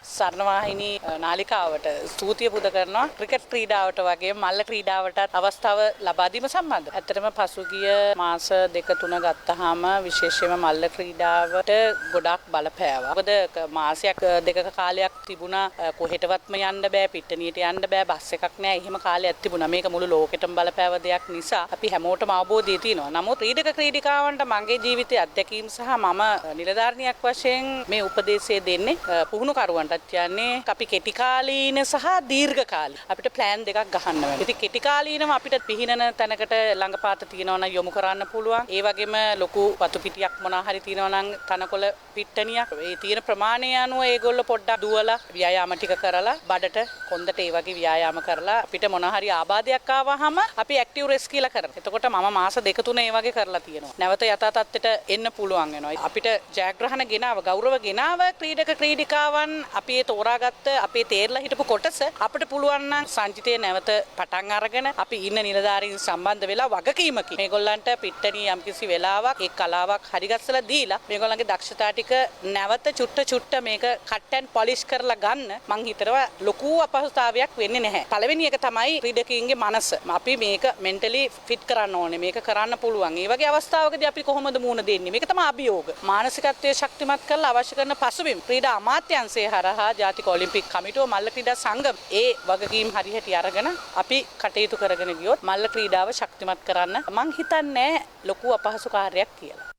සරණවාහිනී නාලිකාවට ස්තුතිය පුද කරනවා. ක්‍රිකට් ක්‍රීඩාවට වගේ මල්ල ක්‍රීඩාවටත් අවස්ථාව ලබා දීම සම්බන්ධව. ඇත්තටම පසුගිය මාස 2-3 ගත්තාම විශේෂයෙන්ම මල්ල ක්‍රීඩාවට ගොඩක් බලපෑවා. මොකද මාසයක් දෙකක කාලයක් තිබුණා කොහෙටවත්ම යන්න බෑ, පිට්ටනියට යන්න බෑ, බස් එකක් නෑ. එහෙම කාලයක් තිබුණා. මේක මුළු ලෝකෙටම බලපෑව දෙයක් නිසා අපි හැමෝටම අවබෝධය තියෙනවා. නමුත් ක්‍රීඩක ක්‍රීඩිකාවන්ට මගේ ජීවිතයේ අත්දැකීම් සහ මම නිලධාරිනියක් වශයෙන් මේ උපදේශය දෙන්නේ පුහුණු කරුවන්ට. කියන්නේ අපි කෙටි කාලීන සහ දීර්ඝ කාලීන අපිට ප්ලෑන් දෙකක් ගහන්න වෙනවා. ඉතින් කෙටි කාලීනව අපිට පිහිනන තැනකට ළඟපාත තියෙනවා නම් යොමු කරන්න පුළුවන්. ඒ වගේම ලොකු වතු පිටියක් මොනවා හරි තියෙනවා නම් තනකොළ පිට්ටනියක් ඒ තියෙන ප්‍රමාණය අනුව ඒගොල්ලෝ පොඩ්ඩක් දුවලා ව්‍යායාම ටික කරලා බඩට කොන්දට ඒ වගේ ව්‍යායාම කරලා අපිට මොනවා හරි ආබාධයක් ආවහම අපි ඇක්ටිව් රෙස්ට් කියලා කරනවා. එතකොට මම මාස 2-3 ඒ වගේ කරලා තියෙනවා. නැවත යථා තත්ත්වයට එන්න පුළුවන් වෙනවා. අපිට ජයග්‍රහණ ගෙනාව ගෞරව ගෙනාව ක්‍රීඩක ක්‍රීඩිකාවන් අපි තෝරාගත්ත අපේ තේරලා හිටපු කොටස අපිට පුළුවන් නම් සංජිතේ නැවත පටන් අරගෙන අපි ඉන්න නිලධාරීන් සම්බන්ධ වෙලා වගකීමකින් මේගොල්ලන්ට පිට්ටනිය යම්කිසි වෙලාවක් ඒ කලාවක් හරිගස්සලා දීලා මේගොල්ලන්ගේ දක්ෂතා ටික නැවත චුට්ට මේක කට් ඇන්ඩ් පොලිෂ් කරලා ගන්න මං හිතනවා ලොකු අපහසුතාවයක් වෙන්නේ නැහැ. පළවෙනි එක තමයි ක්‍රීඩකයින්ගේ මනස. අපි මේක මෙන්ටලි ෆිට කරන්න ඕනේ. මේක කරන්න පුළුවන්. ඒ වගේ අවස්ථාවකදී අපි කොහොමද මුහුණ දෙන්නේ? මේක තමයි අභියෝග. මානසිකත්වයේ ශක්තිමත් කරලා අවශ්‍ය කරන පසුබිම් ක්‍රීඩා අමාත්‍යාංශය හරහා ජාතික ඔලිම්පික් කමිටුව මල්ල ක්‍රීඩා සංගම ඒ වගකීම් හරියට අරගෙන අපි කටයුතු කරගෙන ගියොත් මල්ල ක්‍රීඩාව ශක්තිමත් කරන්න මං හිතන්නේ ලොකු අපහසු කාර්යයක් කියලා.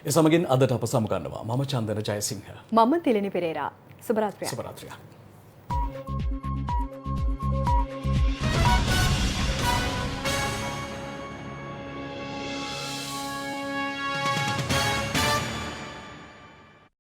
ඒ සමගින් අදට අප සමුගන්නවා. මම චන්දන ජයසිංහ. මම තිලිනි පෙරේරා. සුබ රාත්‍රියක්. සුබ රාත්‍රියක්.